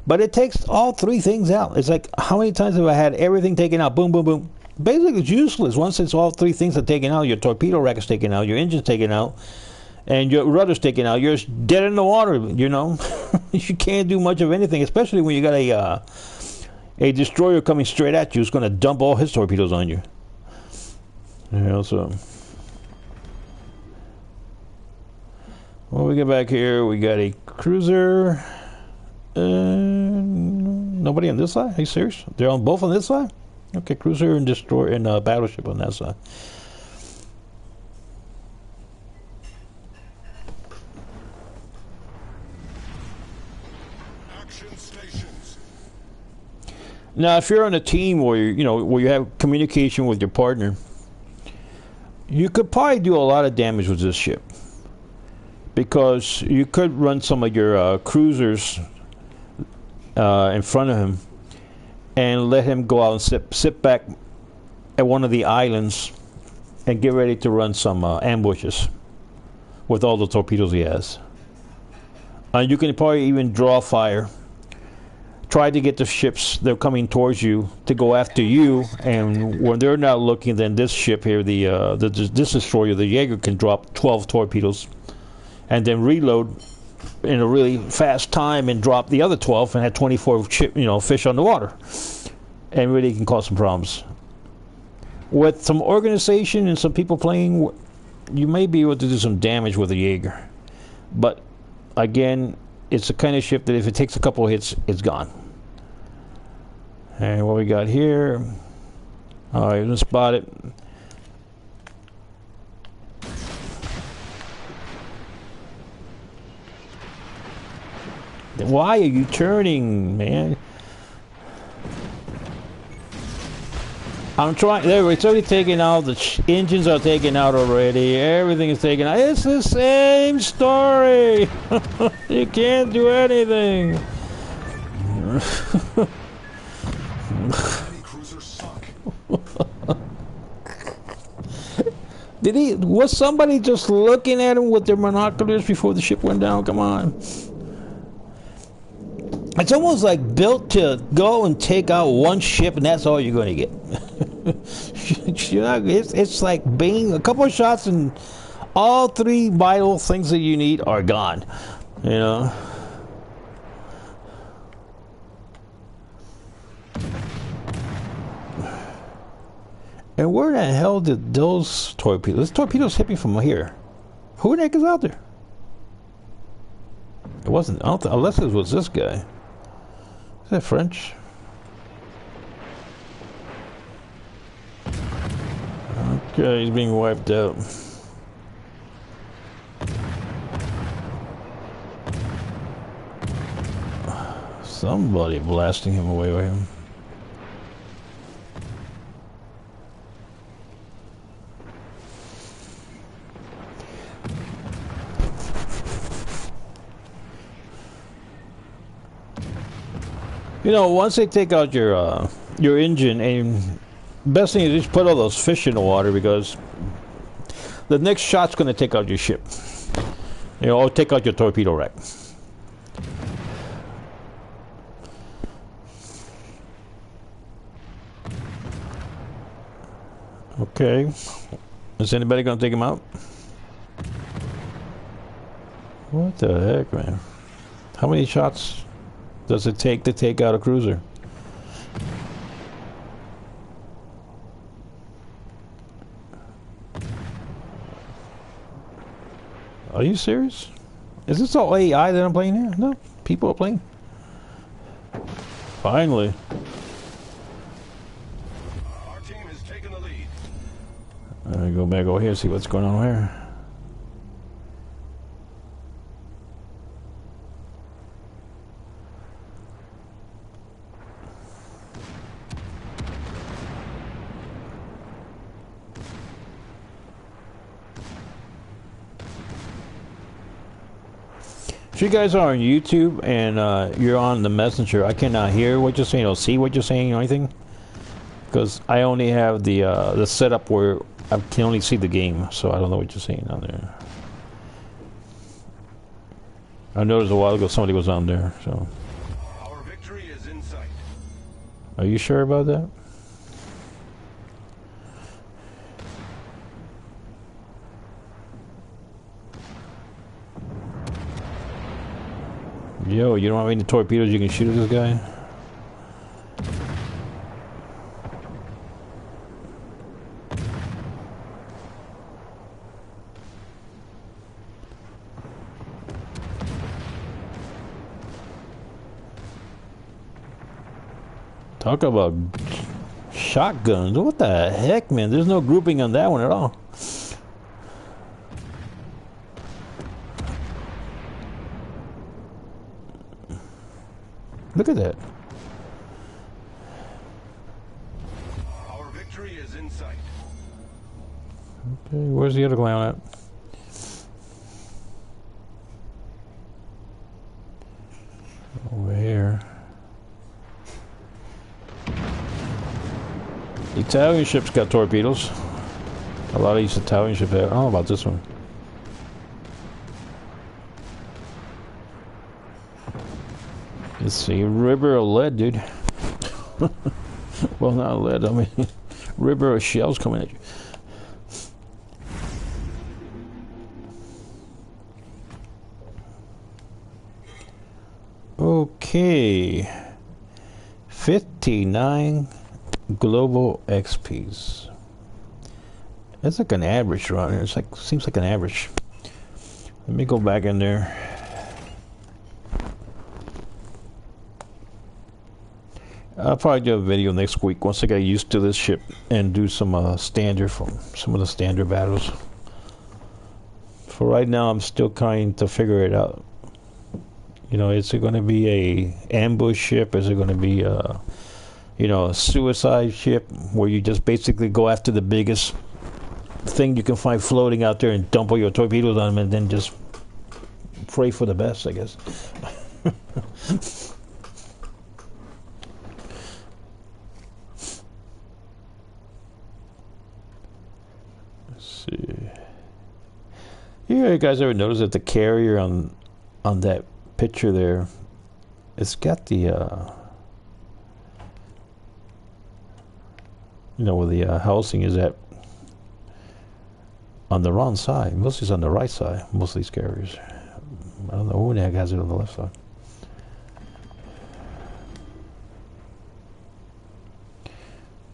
But it takes all 3 things out. It's like, how many times have I had everything taken out? Boom, boom, boom. Basically, it's useless. Once it's all 3 things are taken out, your torpedo rack is taken out, your engine's taken out, and your rudder's taken out, you're dead in the water, You can't do much of anything, especially when you got a destroyer coming straight at you who's going to dump all his torpedoes on you. So when we get back here, we got a cruiser. Nobody on this side? Are you serious? They're both on this side? Okay, cruiser and destroyer and battleship on that side. Action stations. Now, if you're on a team where you have communication with your partner, You could probably do a lot of damage with this ship. Because you could run some of your cruisers in front of him and let him go out and sit back at one of the islands and get ready to run some ambushes with all the torpedoes he has. You can probably even draw fire. Try to get the ships that are coming towards you to go after you, and when they're not looking, then this ship here, this destroyer, the Jager, can drop 12 torpedoes and then reload in a really fast time and drop the other 12 and have 24 fish on the water, and really can cause some problems. With some organization and some people playing, you may be able to do some damage with a Jager, but again, it's the kind of ship that if it takes a couple of hits, it's gone. And what we got here, all right, let's spot it. Why are you turning, man? I'm trying. There, it's already taken out. The engines are taken out already. Everything is taken out. It's the same story. You can't do anything. Was somebody just looking at him with their binoculars before the ship went down? Come on. It's almost like built to go and take out one ship, and that's all you're going to get. It's like being a couple of shots, and all three vital things that you need are gone. You know. And where the hell did those torpedoes? Those torpedoes hit me from here. Who the heck is out there? It wasn't. I don't think, unless it was this guy. Is that French? Okay, he's being wiped out. Somebody blasting him away with him. You know, once they take out your engine, and best thing is just put all those fish in the water, because the next shot's going to take out your ship. You know, or take out your torpedo rack. Okay, is anybody going to take him out? What the heck, man? How many shots does it take to take out a cruiser? Are you serious? Is this all AI that I'm playing here? No, people are playing. Finally. Our team has taken the lead. Let me go back over here and see what's going on here. If you guys are on YouTube and you're on the messenger, I cannot hear what you're saying or see what you're saying or anything, because I only have the setup where I can only see the game, so I don't know what you're saying on there. I noticed a while ago somebody was on there, so. Our victory is in sight. Are you sure about that? Yo, you don't have any torpedoes you can shoot at this guy? Talk about shotguns. What the heck, man? There's no grouping on that one at all. Look at that. Our victory is in sight. Okay, where's the other clown at? Over here. The Italian ships got torpedoes. A lot of these Italian ships have. I don't know about this one. Let's see, river of lead, dude. Well, not lead, I mean, river of shells coming at you. Okay. 59 global XPs. That's like an average run. It's like, seems like an average. Let me go back in there. I'll probably do a video next week once I get used to this ship and do some standard from some of the standard battles. For right now, I'm still trying to figure it out. You know, is it going to be a ambush ship? Is it going to be a, you know, a suicide ship where you just basically go after the biggest thing you can find floating out there and dump all your torpedoes on them and then just pray for the best, I guess. You guys ever notice that the carrier on that picture there, it's got the you know, where the housing is at on the wrong side. Mostly it's on the right side, most of these carriers. I don't know who the heck has it on the left side.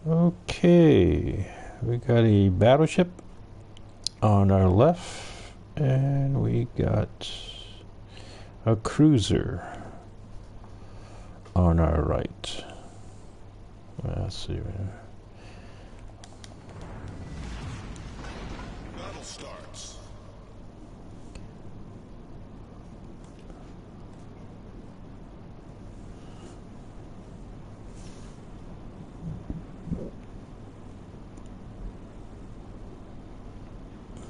Okay, we got a battleship on our left. And we got a cruiser on our right. Let's see. Battle starts.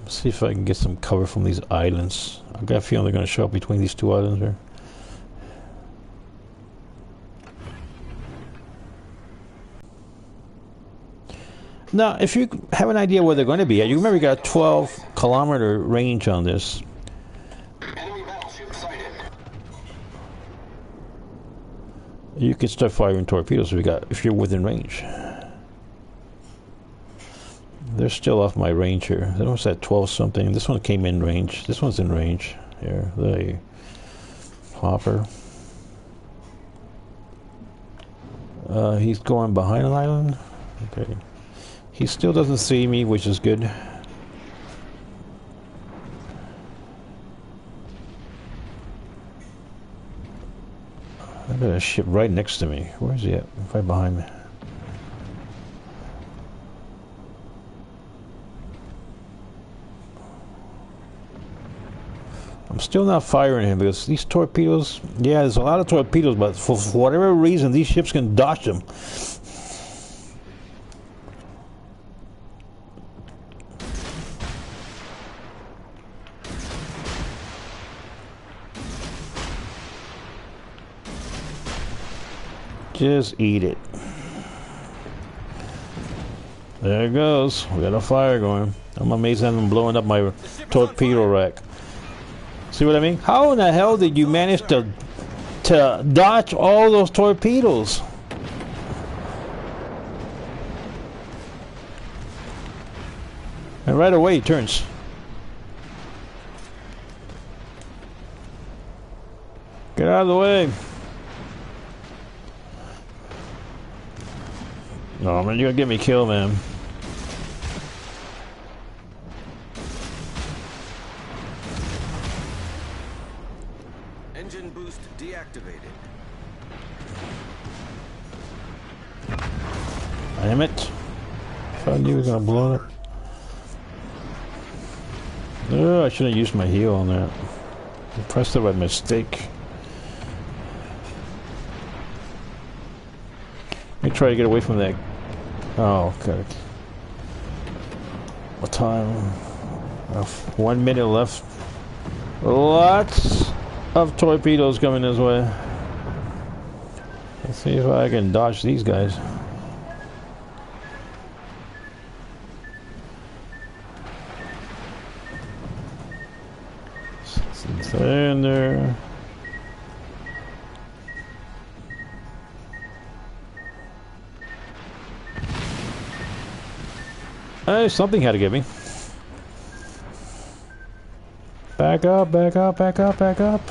See if I can get some cover from these islands. I've got a feeling they're going to show up between these two islands here. Now, if you have an idea where they're going to be at, you remember you got a 12-kilometer range on this. Enemy battleship sighted. You can start firing torpedoes if you're within range. They're still off my range here. That one's at 12 something. This one came in range. This one's in range. Here, the hopper. He's going behind an island. Okay. He still doesn't see me, which is good. I got a ship right next to me. Where is he at? Right behind me. I'm still not firing him because these torpedoes, yeah, there's a lot of torpedoes, but for whatever reason, these ships can dodge them. Just eat it. There it goes. We got a fire going. I'm amazed at them blowing up my torpedo rack. See what I mean? How in the hell did you manage to dodge all those torpedoes? And right away he turns. Get out of the way. No, man, you're gonna get me killed, man. Engine boost deactivated. Damn it. If I knew he was gonna blow it. Oh, I should have used my heel on that. I pressed it by mistake. Let me try to get away from that. Oh, okay. What time? 1 minute left. Lots of torpedoes coming this way. Let's see if I can dodge these guys. In there. Hey, something had to get me. Back up, back up, back up, back up.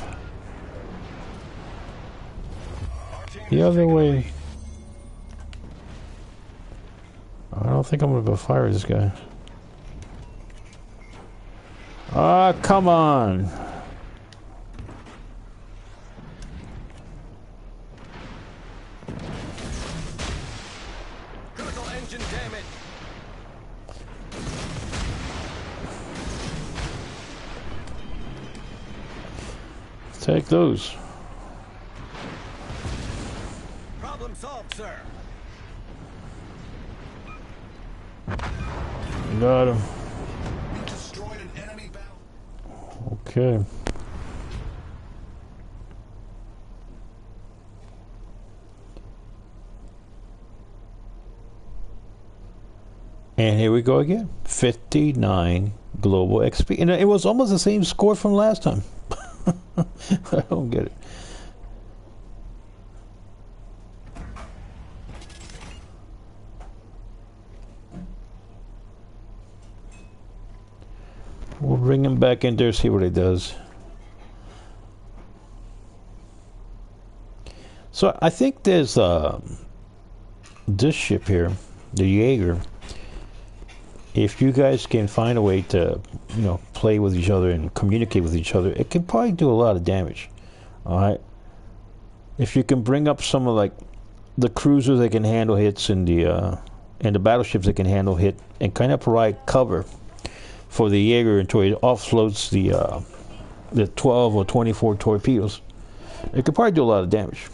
The other way. I don't think I'm gonna go fire this guy. Ah, come on. Critical engine damage. Take those. Problem solved, sir. Got him. We destroyed an enemy battle. Okay. And here we go again. 59 global XP. And it was almost the same score from last time. I don't get it. We'll bring him back in there, see what he does. So I think there's this ship here, the Jager. If you guys can find a way to, you know, play with each other and communicate with each other, it can probably do a lot of damage. All right. If you can bring up some of like the cruisers that can handle hits and the battleships that can handle hit and kind of provide cover for the Jaeger until it offloads the 12 or 24 torpedoes, it could probably do a lot of damage.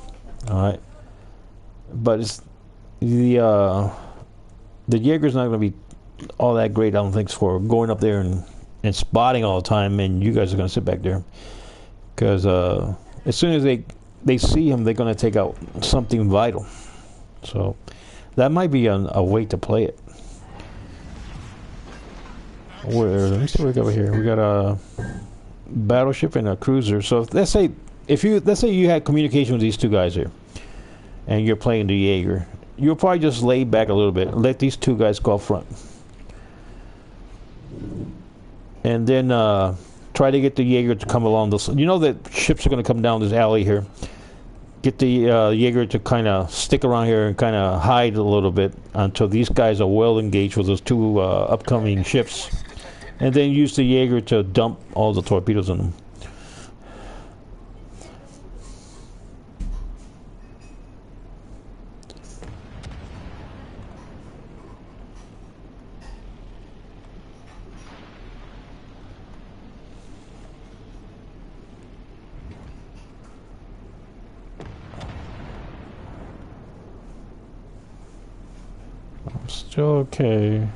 All right. But it's the Jaeger's not going to be all that great, I don't think, for going up there and spotting all the time, and you guys are going to sit back there because as soon as they see him, they're going to take out something vital. So that might be a way to play it. Let me see what we got over here. We got a battleship and a cruiser. So let's say you had communication with these two guys here and you're playing the Jaeger, you'll probably just lay back a little bit and let these two guys go up front. And then try to get the Jaeger to come along this. You know that ships are going to come down this alley here. Get the Jaeger to kind of stick around here and kind of hide a little bit until these guys are well engaged with those two upcoming ships. And then use the Jaeger to dump all the torpedoes on them. Still okay.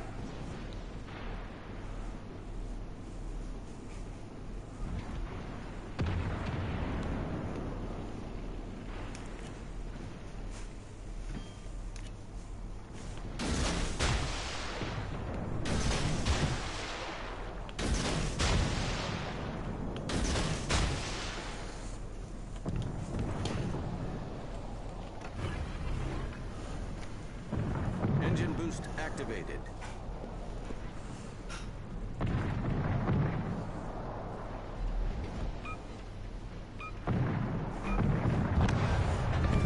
Engine boost activated.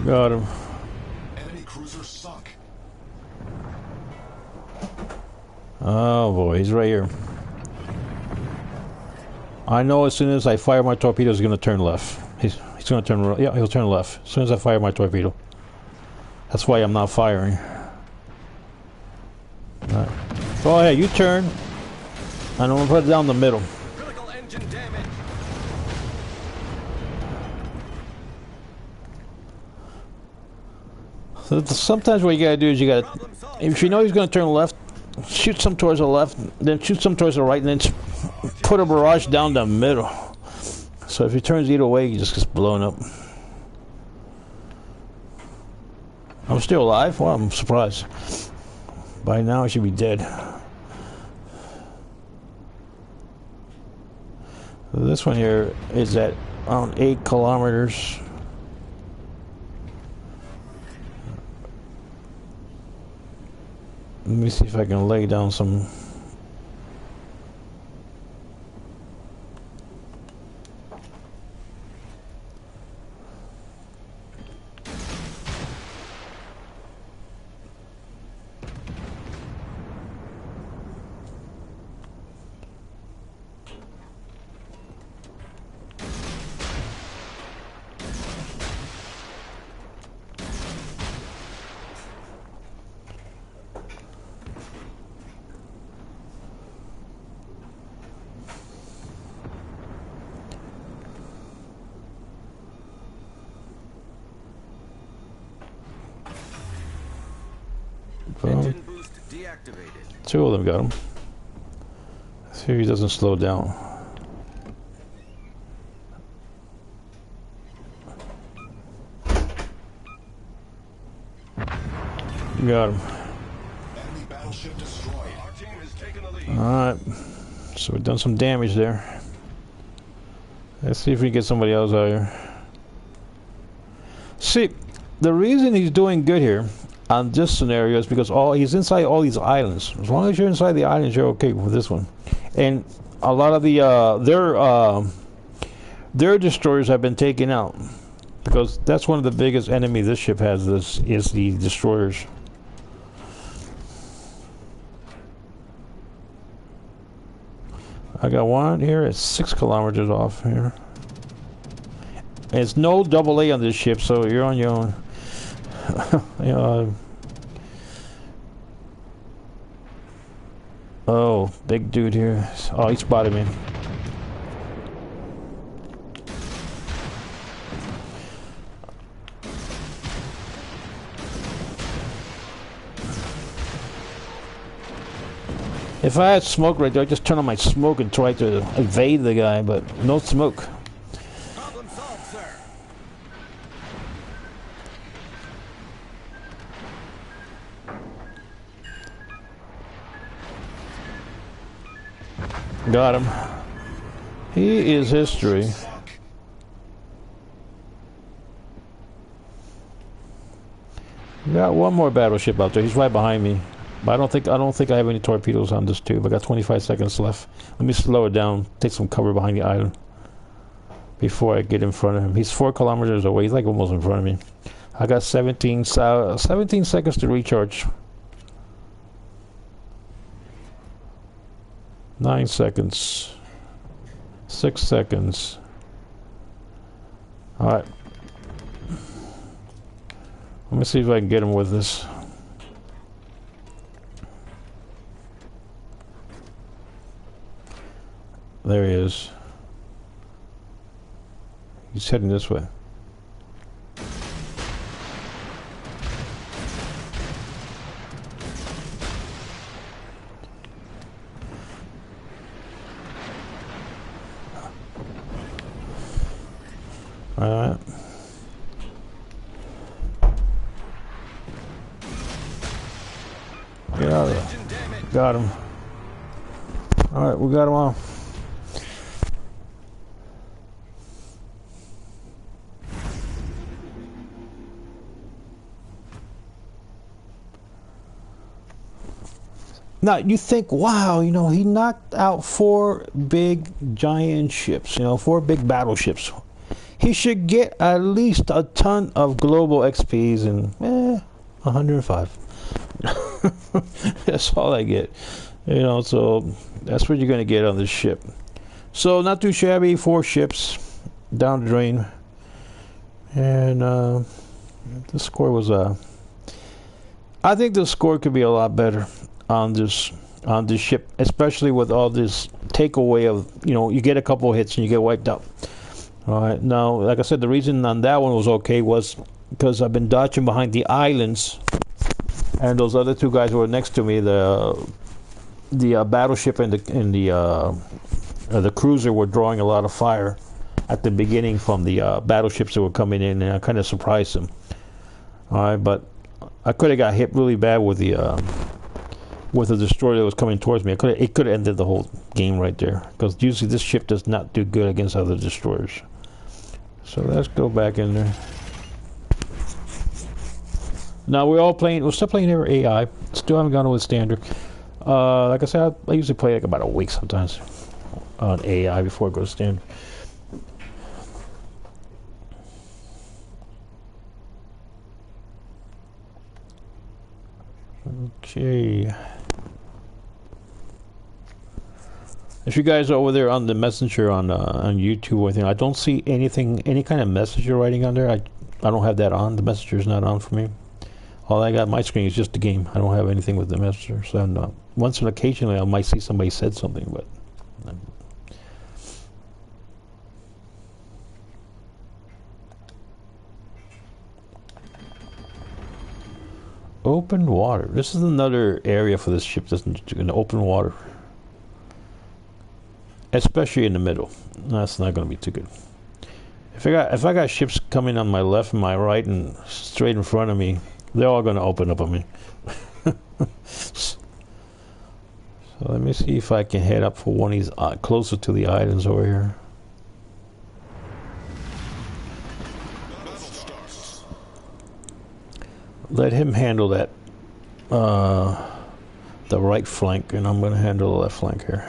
Got him. Enemy cruiser sunk. Oh boy, he's right here. I know as soon as I fire my torpedo, he's going to turn left. He's going to turn right. Yeah, he'll turn left as soon as I fire my torpedo. That's why I'm not firing. Right. Go ahead, you turn. And I'm going to put it down the middle. Critical engine damage. So sometimes what you got to do is you got to, if you know he's going to turn left, shoot some towards the left, then shoot some towards the right, and then put a barrage down the middle. So if he turns either way, he just gets blown up. I'm still alive? Well, I'm surprised. By now I should be dead. This one here is at around 8 kilometers. Let me see if I can lay down some. Engine boost deactivated. 2 of them got him. See if he doesn't slow down. Got him. Enemy battleship destroyed. Our team has taken the lead. Alright. So we've done some damage there. Let's see if we can get somebody else out here. See, the reason he's doing good here on this scenario is because he's inside all these islands. As long as you're inside the islands, you're okay with this one. And a lot of the their destroyers have been taken out, because that's one of the biggest enemies this ship has. Is the destroyers. I got one here at 6 kilometers off here. And it's no AA on this ship, so you're on your own. Oh, big dude here. Oh, he spotted me. If I had smoke right there, I'd just turn on my smoke and try to evade the guy, but no smoke. Problem solved, sir. Got him. He is history. Got one more battleship out there. He's right behind me. But I don't think I have any torpedoes on this tube. I got 25 seconds left. Let me slow it down, take some cover behind the island before I get in front of him. He's 4 kilometers away. He's like almost in front of me. I got 17 seconds to recharge. 9 seconds. 6 seconds. Alright. Let me see if I can get him with this. There he is. He's heading this way. Alright. Get out of there. Got him. Alright, we got him on. Now, you think, wow, you know, he knocked out 4 big giant ships, you know, 4 big battleships. He should get at least a ton of global XPs and, 105. That's all I get. You know, so that's what you're going to get on this ship. So, not too shabby, 4 ships down the drain. And the score was, I think the score could be a lot better on this ship, especially with all this takeaway of, you know, you get a couple of hits and you get wiped out. All right, now, like I said, the reason on that one was okay was because I've been dodging behind the islands, and those other 2 guys who were next to me, the the battleship and the cruiser were drawing a lot of fire at the beginning from the battleships that were coming in, and I kind of surprised them. All right, but I could have got hit really bad with the destroyer that was coming towards me. It could have ended the whole game right there, because usually this ship does not do good against other destroyers. So let's go back in there. Now we're still playing here AI. Still haven't gone with standard. Like I said, I usually play like about a week sometimes on AI before it goes standard. Okay. If you guys are over there on the messenger on YouTube or anything, I don't see any kind of message you're writing on there. I don't have that on. The messenger is not on for me. All I got on my screen is just the game. I don't have anything with the messenger. So once and occasionally I might see somebody said something, but. Open water. This is another area for this ship that's in open water. Especially in the middle. That's not going to be too good. If I got ships coming on my left and my right and straight in front of me, they're all going to open up on me. So let me see if I can head up for one of these closer to the islands over here. Let him handle that, the right flank, and I'm going to handle the left flank here.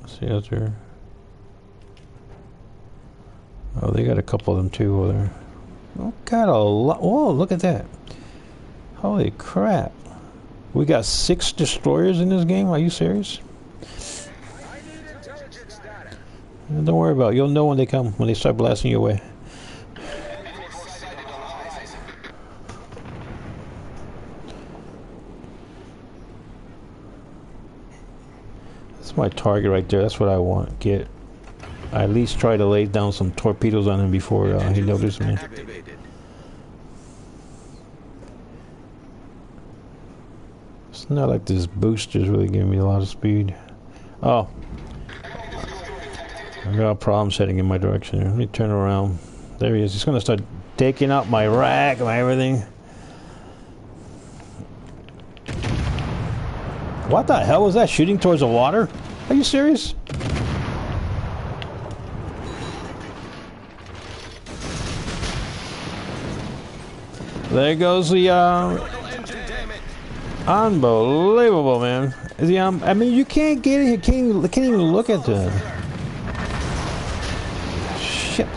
See out there. Oh, they got a couple of them too over there. Oh, got a lot. Whoa, look at that. Holy crap. We got 6 destroyers in this game? Are you serious? Don't worry about it. You'll know when they come, when they start blasting you away. That's my target right there. That's what I want. Get. I at least try to lay down some torpedoes on him before he notices me. It's not like this booster's really giving me a lot of speed. Oh. I got problems heading in my direction here. Let me turn around. There he is. He's going to start taking out my rack and everything. What the hell was that? Shooting towards the water? Are you serious? There goes the unbelievable, man. I mean, you can't get it. You can't even look at the shit.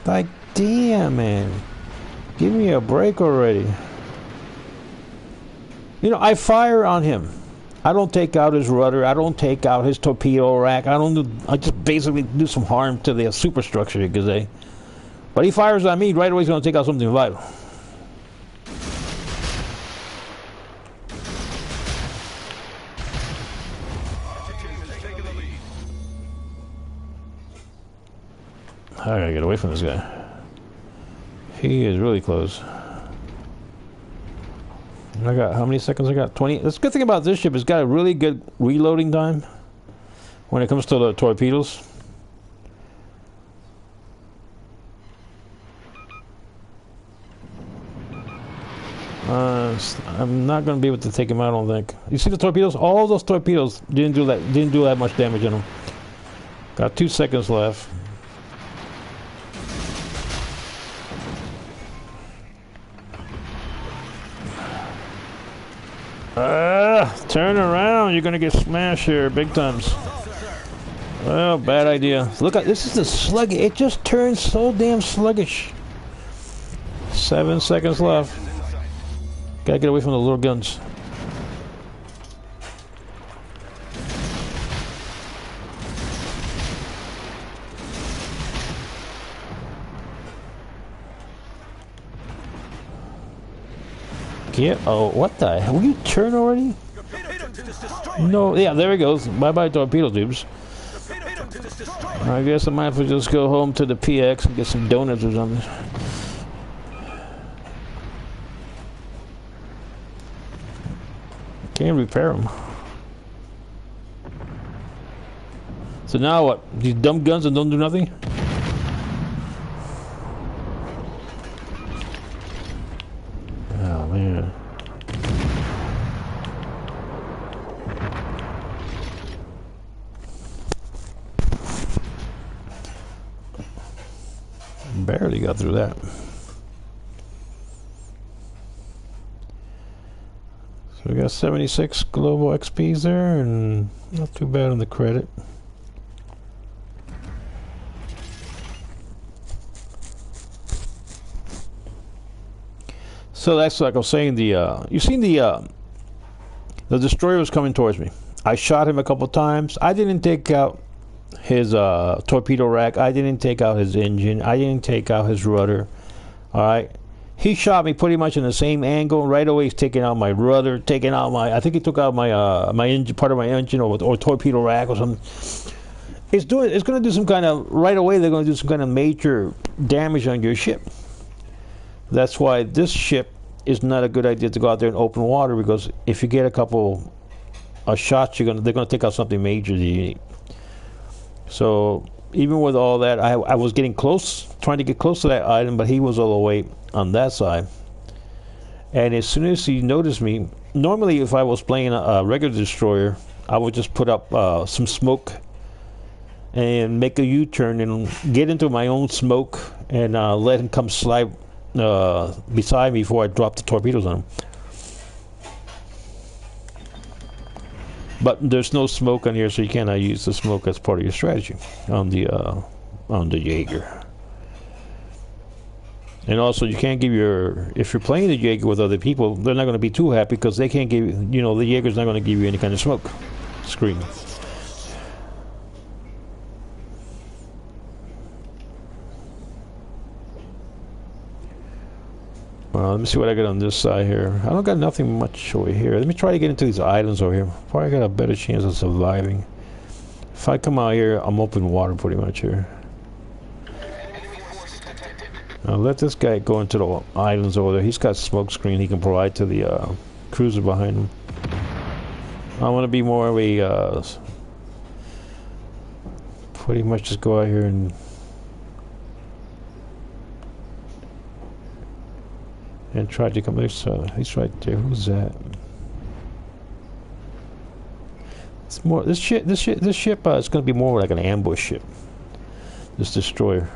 Like, damn, man. Give me a break already. You know, I fire on him. I don't take out his rudder. I don't take out his torpedo rack. I just basically do some harm to the superstructure, you could say. But he fires on me, right away he's going to take out something vital. I gotta get away from this guy. He is really close. I got, how many seconds I got? 20. That's the good thing about this ship. It's got a really good reloading time when it comes to the torpedoes. I'm not going to be able to take him out, I don't think. You see the torpedoes? All those torpedoes didn't do that much damage in them. Got 2 seconds left. Turn around. You're going to get smashed here big times. Well, bad idea. Look at this. Is the sluggish. It just turns so damn sluggish. 7 seconds left. Gotta get away from the little guns. Get, oh, what the hell? Will you turn already? No, yeah, there he goes. Bye-bye torpedo tubes. I guess I might have to just go home to the PX and get some donuts or something. Can't repair them. So now what? These dumb guns that don't do nothing? Oh man. Barely got through that. So we got 76 global XPs there, and not too bad on the credit. So that's like I was saying. You seen the destroyer was coming towards me. I shot him a couple times. I didn't take out his torpedo rack. I didn't take out his engine. I didn't take out his rudder. All right. He shot me pretty much in the same angle. Right away, he's taking out my rudder, taking out my. I think he took out my my engine, part of my engine, or torpedo rack or something. It's going to do some kind of right away. They're going to do some kind of major damage on your ship. That's why this ship is not a good idea to go out there in open water, because if you get a couple of shots, they're going to take out something major that you need. So even with all that, I was getting close, trying to get close to that island, but he was all the way on that side. And as soon as he noticed me, normally if I was playing a regular destroyer, I would just put up some smoke and make a U-turn and get into my own smoke and let him come slide beside me before I drop the torpedoes on him. But there's no smoke on here, so you cannot use the smoke as part of your strategy on the Jager. And also, you can't give if you're playing the Jager with other people, they're not going to be too happy because they can't give the Jager's not going to give you any kind of smoke screen. Let me see what I got on this side here. I don't got nothing much over here. Let me try to get into these islands over here. Probably got a better chance of surviving. If I come out here, I'm open water pretty much here. I'll let this guy go into the islands over there. He's got smoke screen he can provide to the cruiser behind him. I want to be more of a pretty much just go out here and try to come there. So he's right there. Who's that? It's more this ship is going to be more like an ambush ship. This destroyer.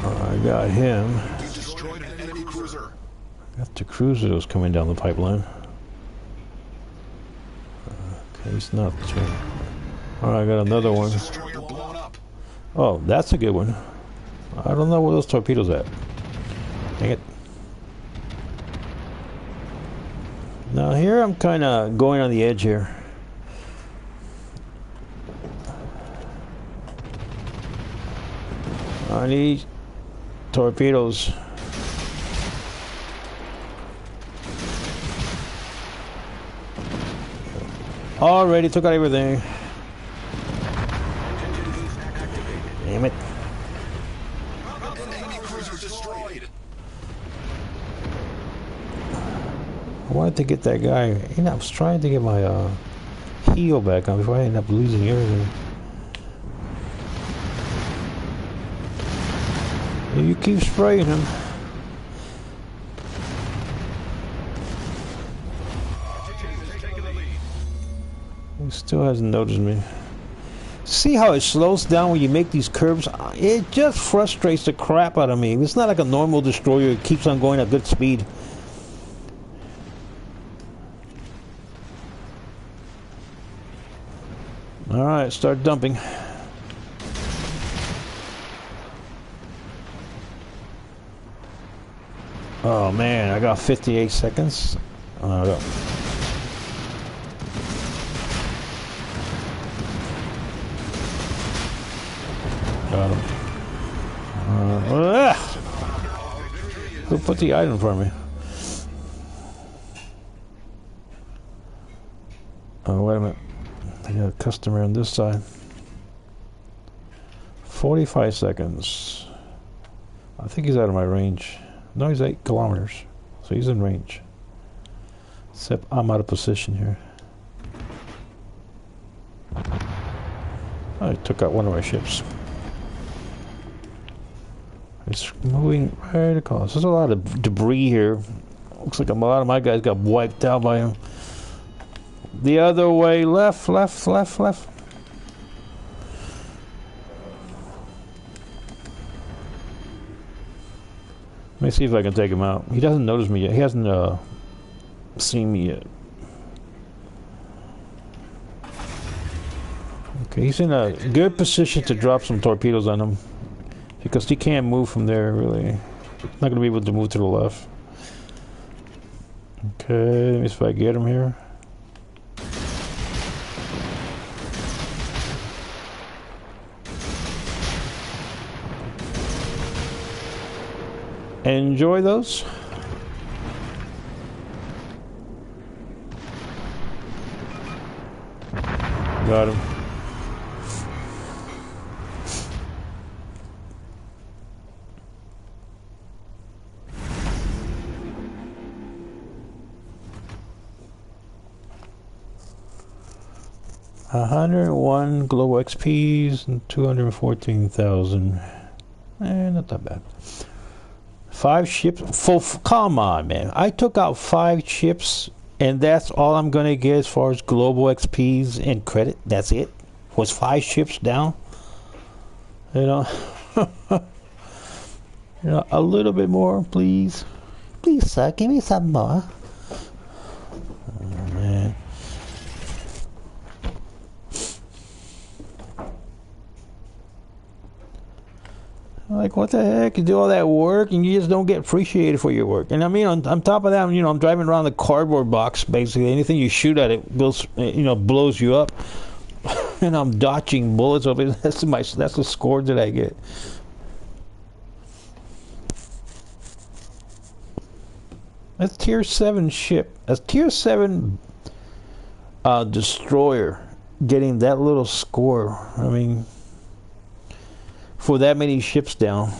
I got him. Destroyed an enemy cruiser. Got the cruiser that was coming down the pipeline. Okay, he's not. Alright, I got another one. Destroyer blown up. Oh, that's a good one. I don't know where those torpedoes at. Dang it. Now here I'm kind of going on the edge here. I need torpedoes. Already took out everything. Damn it. Enemy cruiser destroyed. I wanted to get that guy. I was trying to get my heel back on before I end up losing everything. You keep spraying him. He still hasn't noticed me. See how it slows down when you make these curves? It just frustrates the crap out of me. It's not like a normal destroyer. It keeps on going at good speed. Alright, start dumping. Oh man, I got 58 seconds. Got him. Who put the item for me? Oh, wait a minute. I got a customer on this side. 45 seconds. I think he's out of my range. No, he's 8 kilometers. So he's in range. Except I'm out of position here. I took out one of my ships. It's moving right across. There's a lot of debris here. Looks like a lot of my guys got wiped out by him. The other way, left, left, left, left. Let me see if I can take him out. He doesn't notice me yet. He hasn't seen me yet. Okay, he's in a good position to drop some torpedoes on him. Because he can't move from there, really. Not going to be able to move to the left. Okay, let me see if I get him here. Enjoy those. Got him. $101 global XPs and 214,000. Not that bad. 5 ships. Come on, man. I took out 5 ships, and that's all I'm gonna get as far as global XPs and credit. That's it. Was 5 ships down? You know, a little bit more, please. Please, sir, give me some more. Oh, man. Like, what the heck? You do all that work and you just don't get appreciated for your work. And I mean, on top of that, I'm driving around the cardboard box, basically. Anything you shoot at it goes, blows you up. And I'm dodging bullets over it. That's the score that I get. That's tier 7 ship. That's tier 7 destroyer getting that little score. I mean, for that many ships down.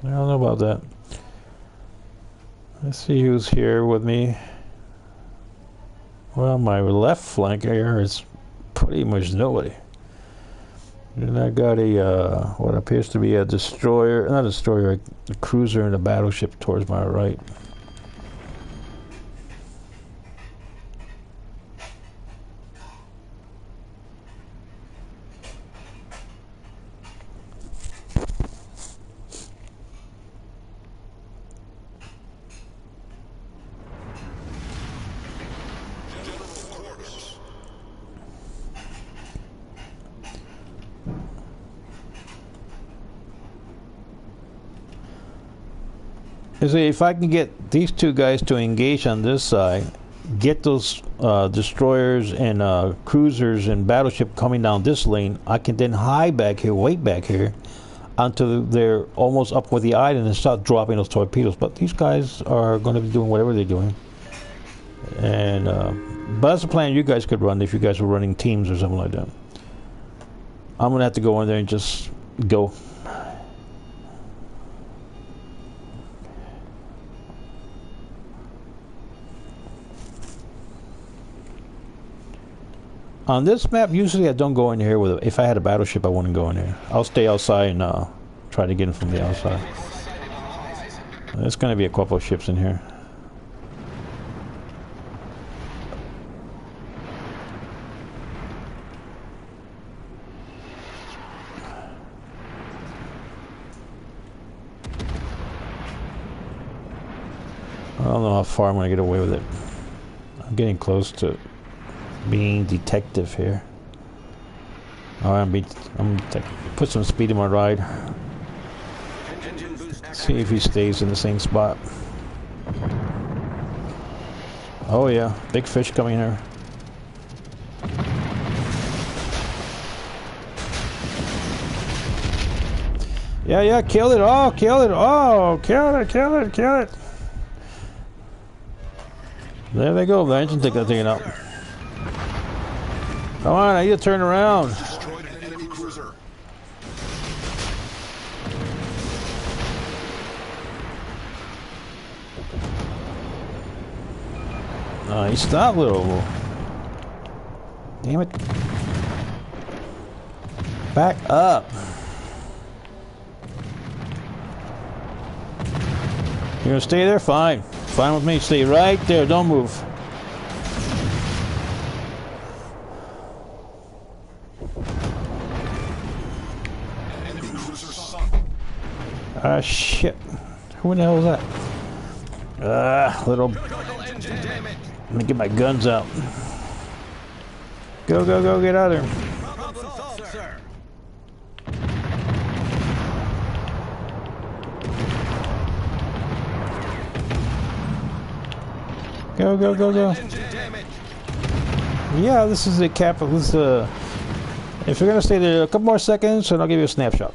I don't know about that. Let's see who's here with me. Well, my left flank here is pretty much nobody. And I got a, what appears to be a destroyer, not a destroyer, a cruiser and a battleship towards my right. See, if I can get these 2 guys to engage on this side, get those destroyers and cruisers and battleship coming down this lane, I can then hide back here, wait back here, until they're almost up with the island and start dropping those torpedoes. But these guys are going to be doing whatever they're doing. And but that's a plan you guys could run if you guys were running teams or something like that. I'm going to have to go in there and just go. On this map, usually I don't go in here with if I had a battleship, I wouldn't go in here. I'll stay outside and try to get in from the outside. There's going to be a couple of ships in here. don't know how far I'm gonna get away with it. I'm getting close to being detective here. Alright, I'm put some speed in my ride. See if he stays in the same spot. Oh yeah, big fish coming here. Yeah, yeah, kill it. Oh, kill it. Oh, kill it, kill it, kill it. There they go. The engine got taken out. Come on, I need to turn around. Destroyed an enemy cruiser. Nice, that little. Damn it. Back up. You gonna stay there? Fine. Fine with me. Stay right there. Don't move. Enemy cruiser sunk. Ah, shit. Who in the hell is that? Little. Let me get my guns out. Go, go, go. Get out of there. Go, go, go, go. Yeah, this is the cap. This if you're gonna stay there a couple more seconds, and I'll give you a snapshot.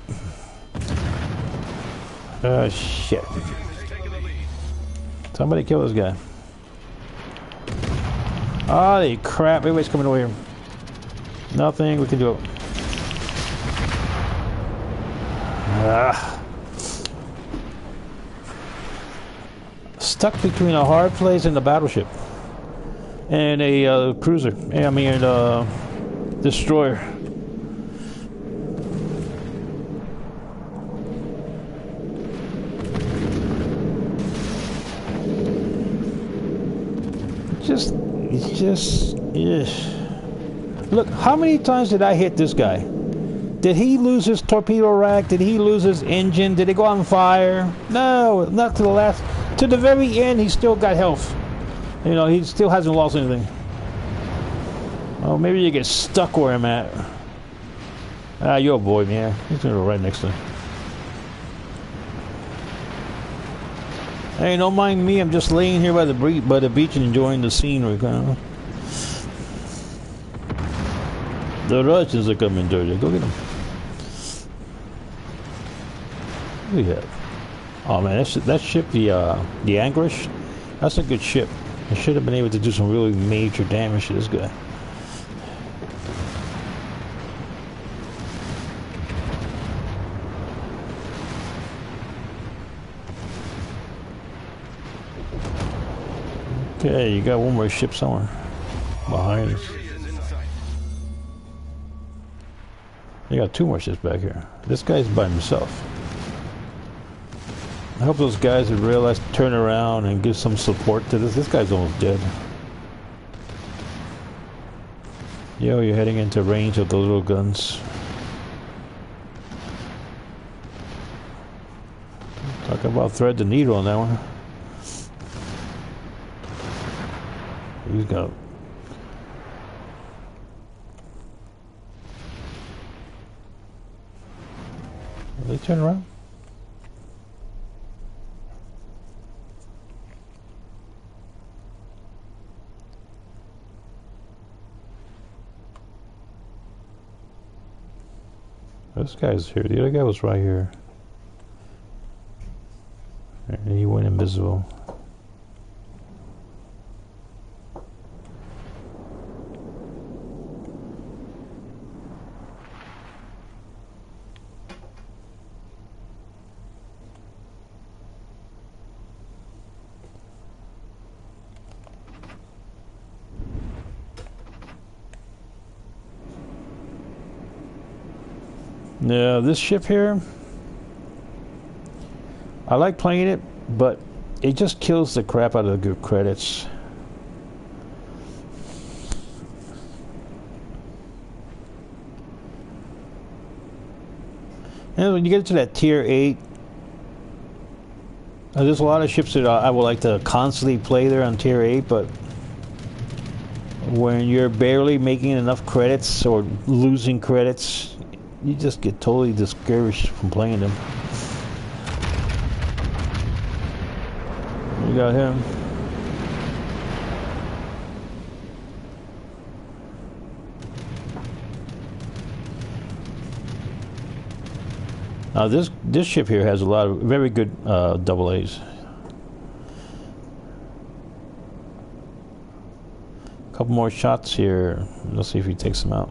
Shit. Somebody kill this guy. Holy crap, everybody's coming over here. Nothing we can do. Stuck between a hard place and a battleship. And a cruiser. I mean, destroyer. Look, how many times did I hit this guy? Did he lose his torpedo rack? Did he lose his engine? Did it go on fire? No, not to the last. To the very end, he still got health. You know, he still hasn't lost anything. Oh, maybe you get stuck where I'm at. Ah, you'll avoid me, yeah. He's gonna go right next to him. Hey, don't mind me. I'm just laying here by the beach and enjoying the scenery. The Russians are coming, Georgia. Go get them. What do we have? Oh man, that ship, the Angrish, that's a good ship. I should have been able to do some really major damage to this guy. Okay, you got one more ship somewhere behind us. You got two more ships back here. This guy's by himself. I hope those guys would realize to turn around and give some support to this. This guy's almost dead. Yo, you're heading into range of the little guns. Talk about thread the needle on that one. He's got. Will they turn around? This guy's here. The other guy was right here. And he went invisible. Now, this ship here, I like playing it, but it just kills the crap out of the good credits. And when you get to that tier 8, There's a lot of ships that I would like to constantly play there on Tier 8, but when you're barely making enough credits or losing credits, you just get totally discouraged from playing them. You got him. Now this ship here has a lot of very good double A's. A couple more shots here. Let's see if he takes them out.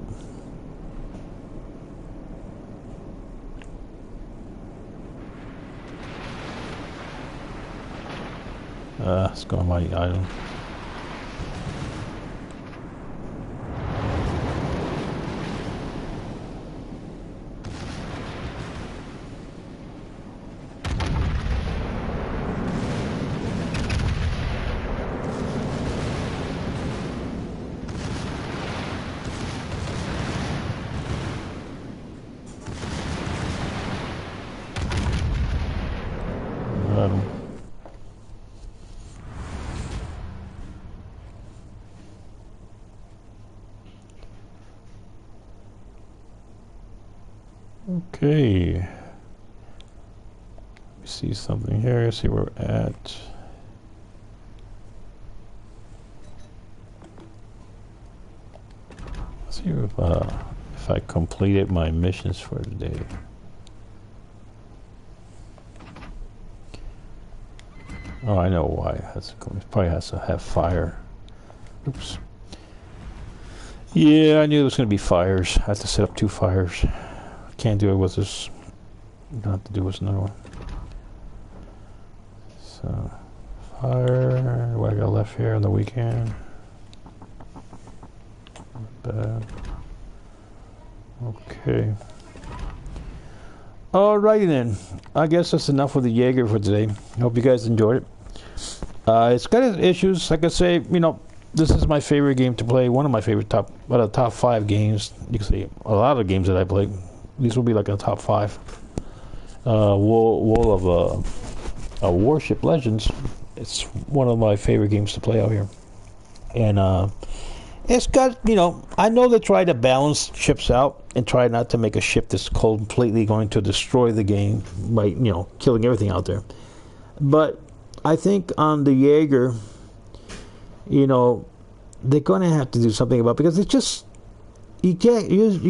It's going by the island. Okay. Let me see something here. See where we're at. Let's see if I completed my missions for today. Oh, I know why. It probably has to have fire. Oops. Yeah, I knew there was going to be fires. I have to set up 2 fires. Can't do it with this. You don't have to do it with another one. So, fire. What I got left here on the weekend? Not bad. Okay. Alrighty then. I guess that's enough with the Jager for today. Hope you guys enjoyed it. It's got its issues. Like I say, you know, this is my favorite game to play. One of my favorite top 5 games. You can see a lot of games that I play. These will be like a top 5. Wall of Warship Legends. It's one of my favorite games to play out here. And it's got, you know, I know they try to balance ships out and try not to make a ship that's completely going to destroy the game by, you know, killing everything out there. But I think on the Jager, you know, they're going to have to do something about it, because it's just, you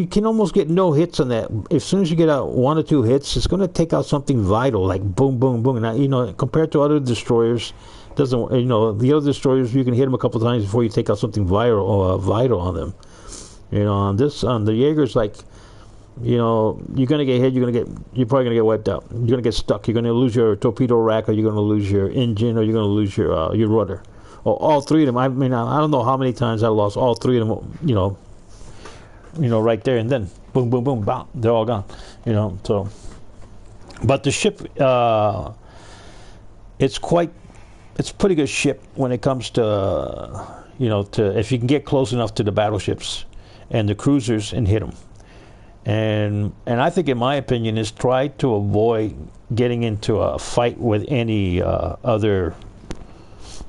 can almost get no hits on that. As soon as you get out 1 or 2 hits, it's going to take out something vital, like boom, boom, boom. And you know, compared to other destroyers, doesn't, you know, the other destroyers, you can hit them a couple times before you take out something vital on them. You know, on the Jaeger's, like, you know, you're going to get hit. You're probably going to get wiped out. You're going to get stuck. You're going to lose your torpedo rack, or you're going to lose your engine, or you're going to lose your rudder, or all 3 of them. I mean, I don't know how many times I lost all 3 of them. You know, right there and then, boom, boom, boom, bam, they're all gone. You know, so. But the ship, it's a pretty good ship when it comes to, you know, if you can get close enough to the battleships and the cruisers and hit them. And I think, in my opinion, is try to avoid getting into a fight with any other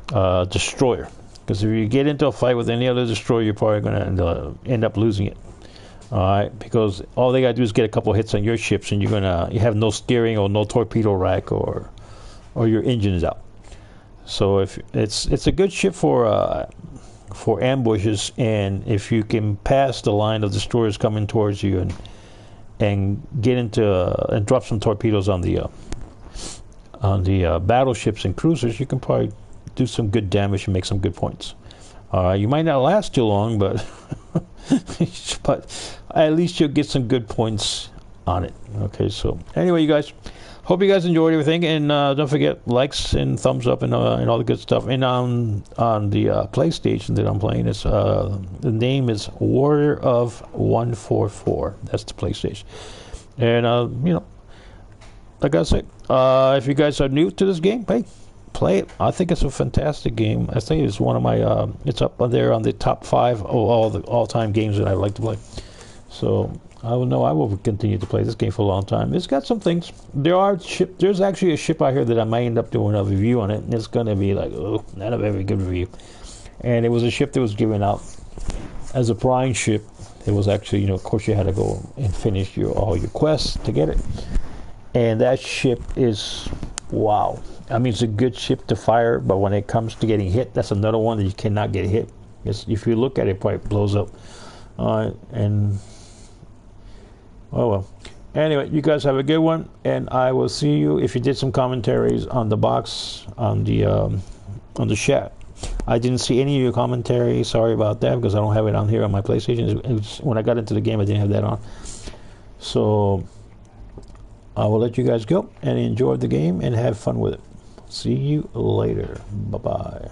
destroyer. Because if you get into a fight with any other destroyer, you're probably going to end up losing it. All right, because all they got to do is get a couple hits on your ships, and you have no steering or no torpedo rack, or your engine is out. So if it's a good ship for ambushes, and if you can pass the line of destroyers coming towards you and get into and drop some torpedoes on the battleships and cruisers, you can probably do some good damage and make some good points. You might not last too long, but but at least you'll get some good points on it. Okay, so anyway, you guys, hope you guys enjoyed everything, and don't forget likes and thumbs up and all the good stuff. And on the PlayStation that I'm playing, it's the name is Warrior of 144. That's the PlayStation. And you know, like I said, if you guys are new to this game, hey, play it. I think it's a fantastic game. I think it's one of my it's up there on the top 5 of all the all-time games that I like to play. So I will know I will continue to play this game for a long time. It's got some things. There's actually a ship out here that I might end up doing a review on it, and it's gonna be like, oh, not a very good review. And it was a ship that was given out as a prime ship. It was actually, of course, you had to go and finish all your quests to get it. And that ship is, wow. I mean, it's a good ship to fire, but when it comes to getting hit, that's another one that you cannot get hit. If you look at it, it probably blows up. And oh well. Anyway, you guys have a good one, and I will see you. If you did some commentaries on the box on the chat, I didn't see any of your commentary. Sorry about that, because I don't have it on here on my PlayStation. When I got into the game, I didn't have that on. So I will let you guys go and enjoy the game and have fun with it. See you later. Bye bye.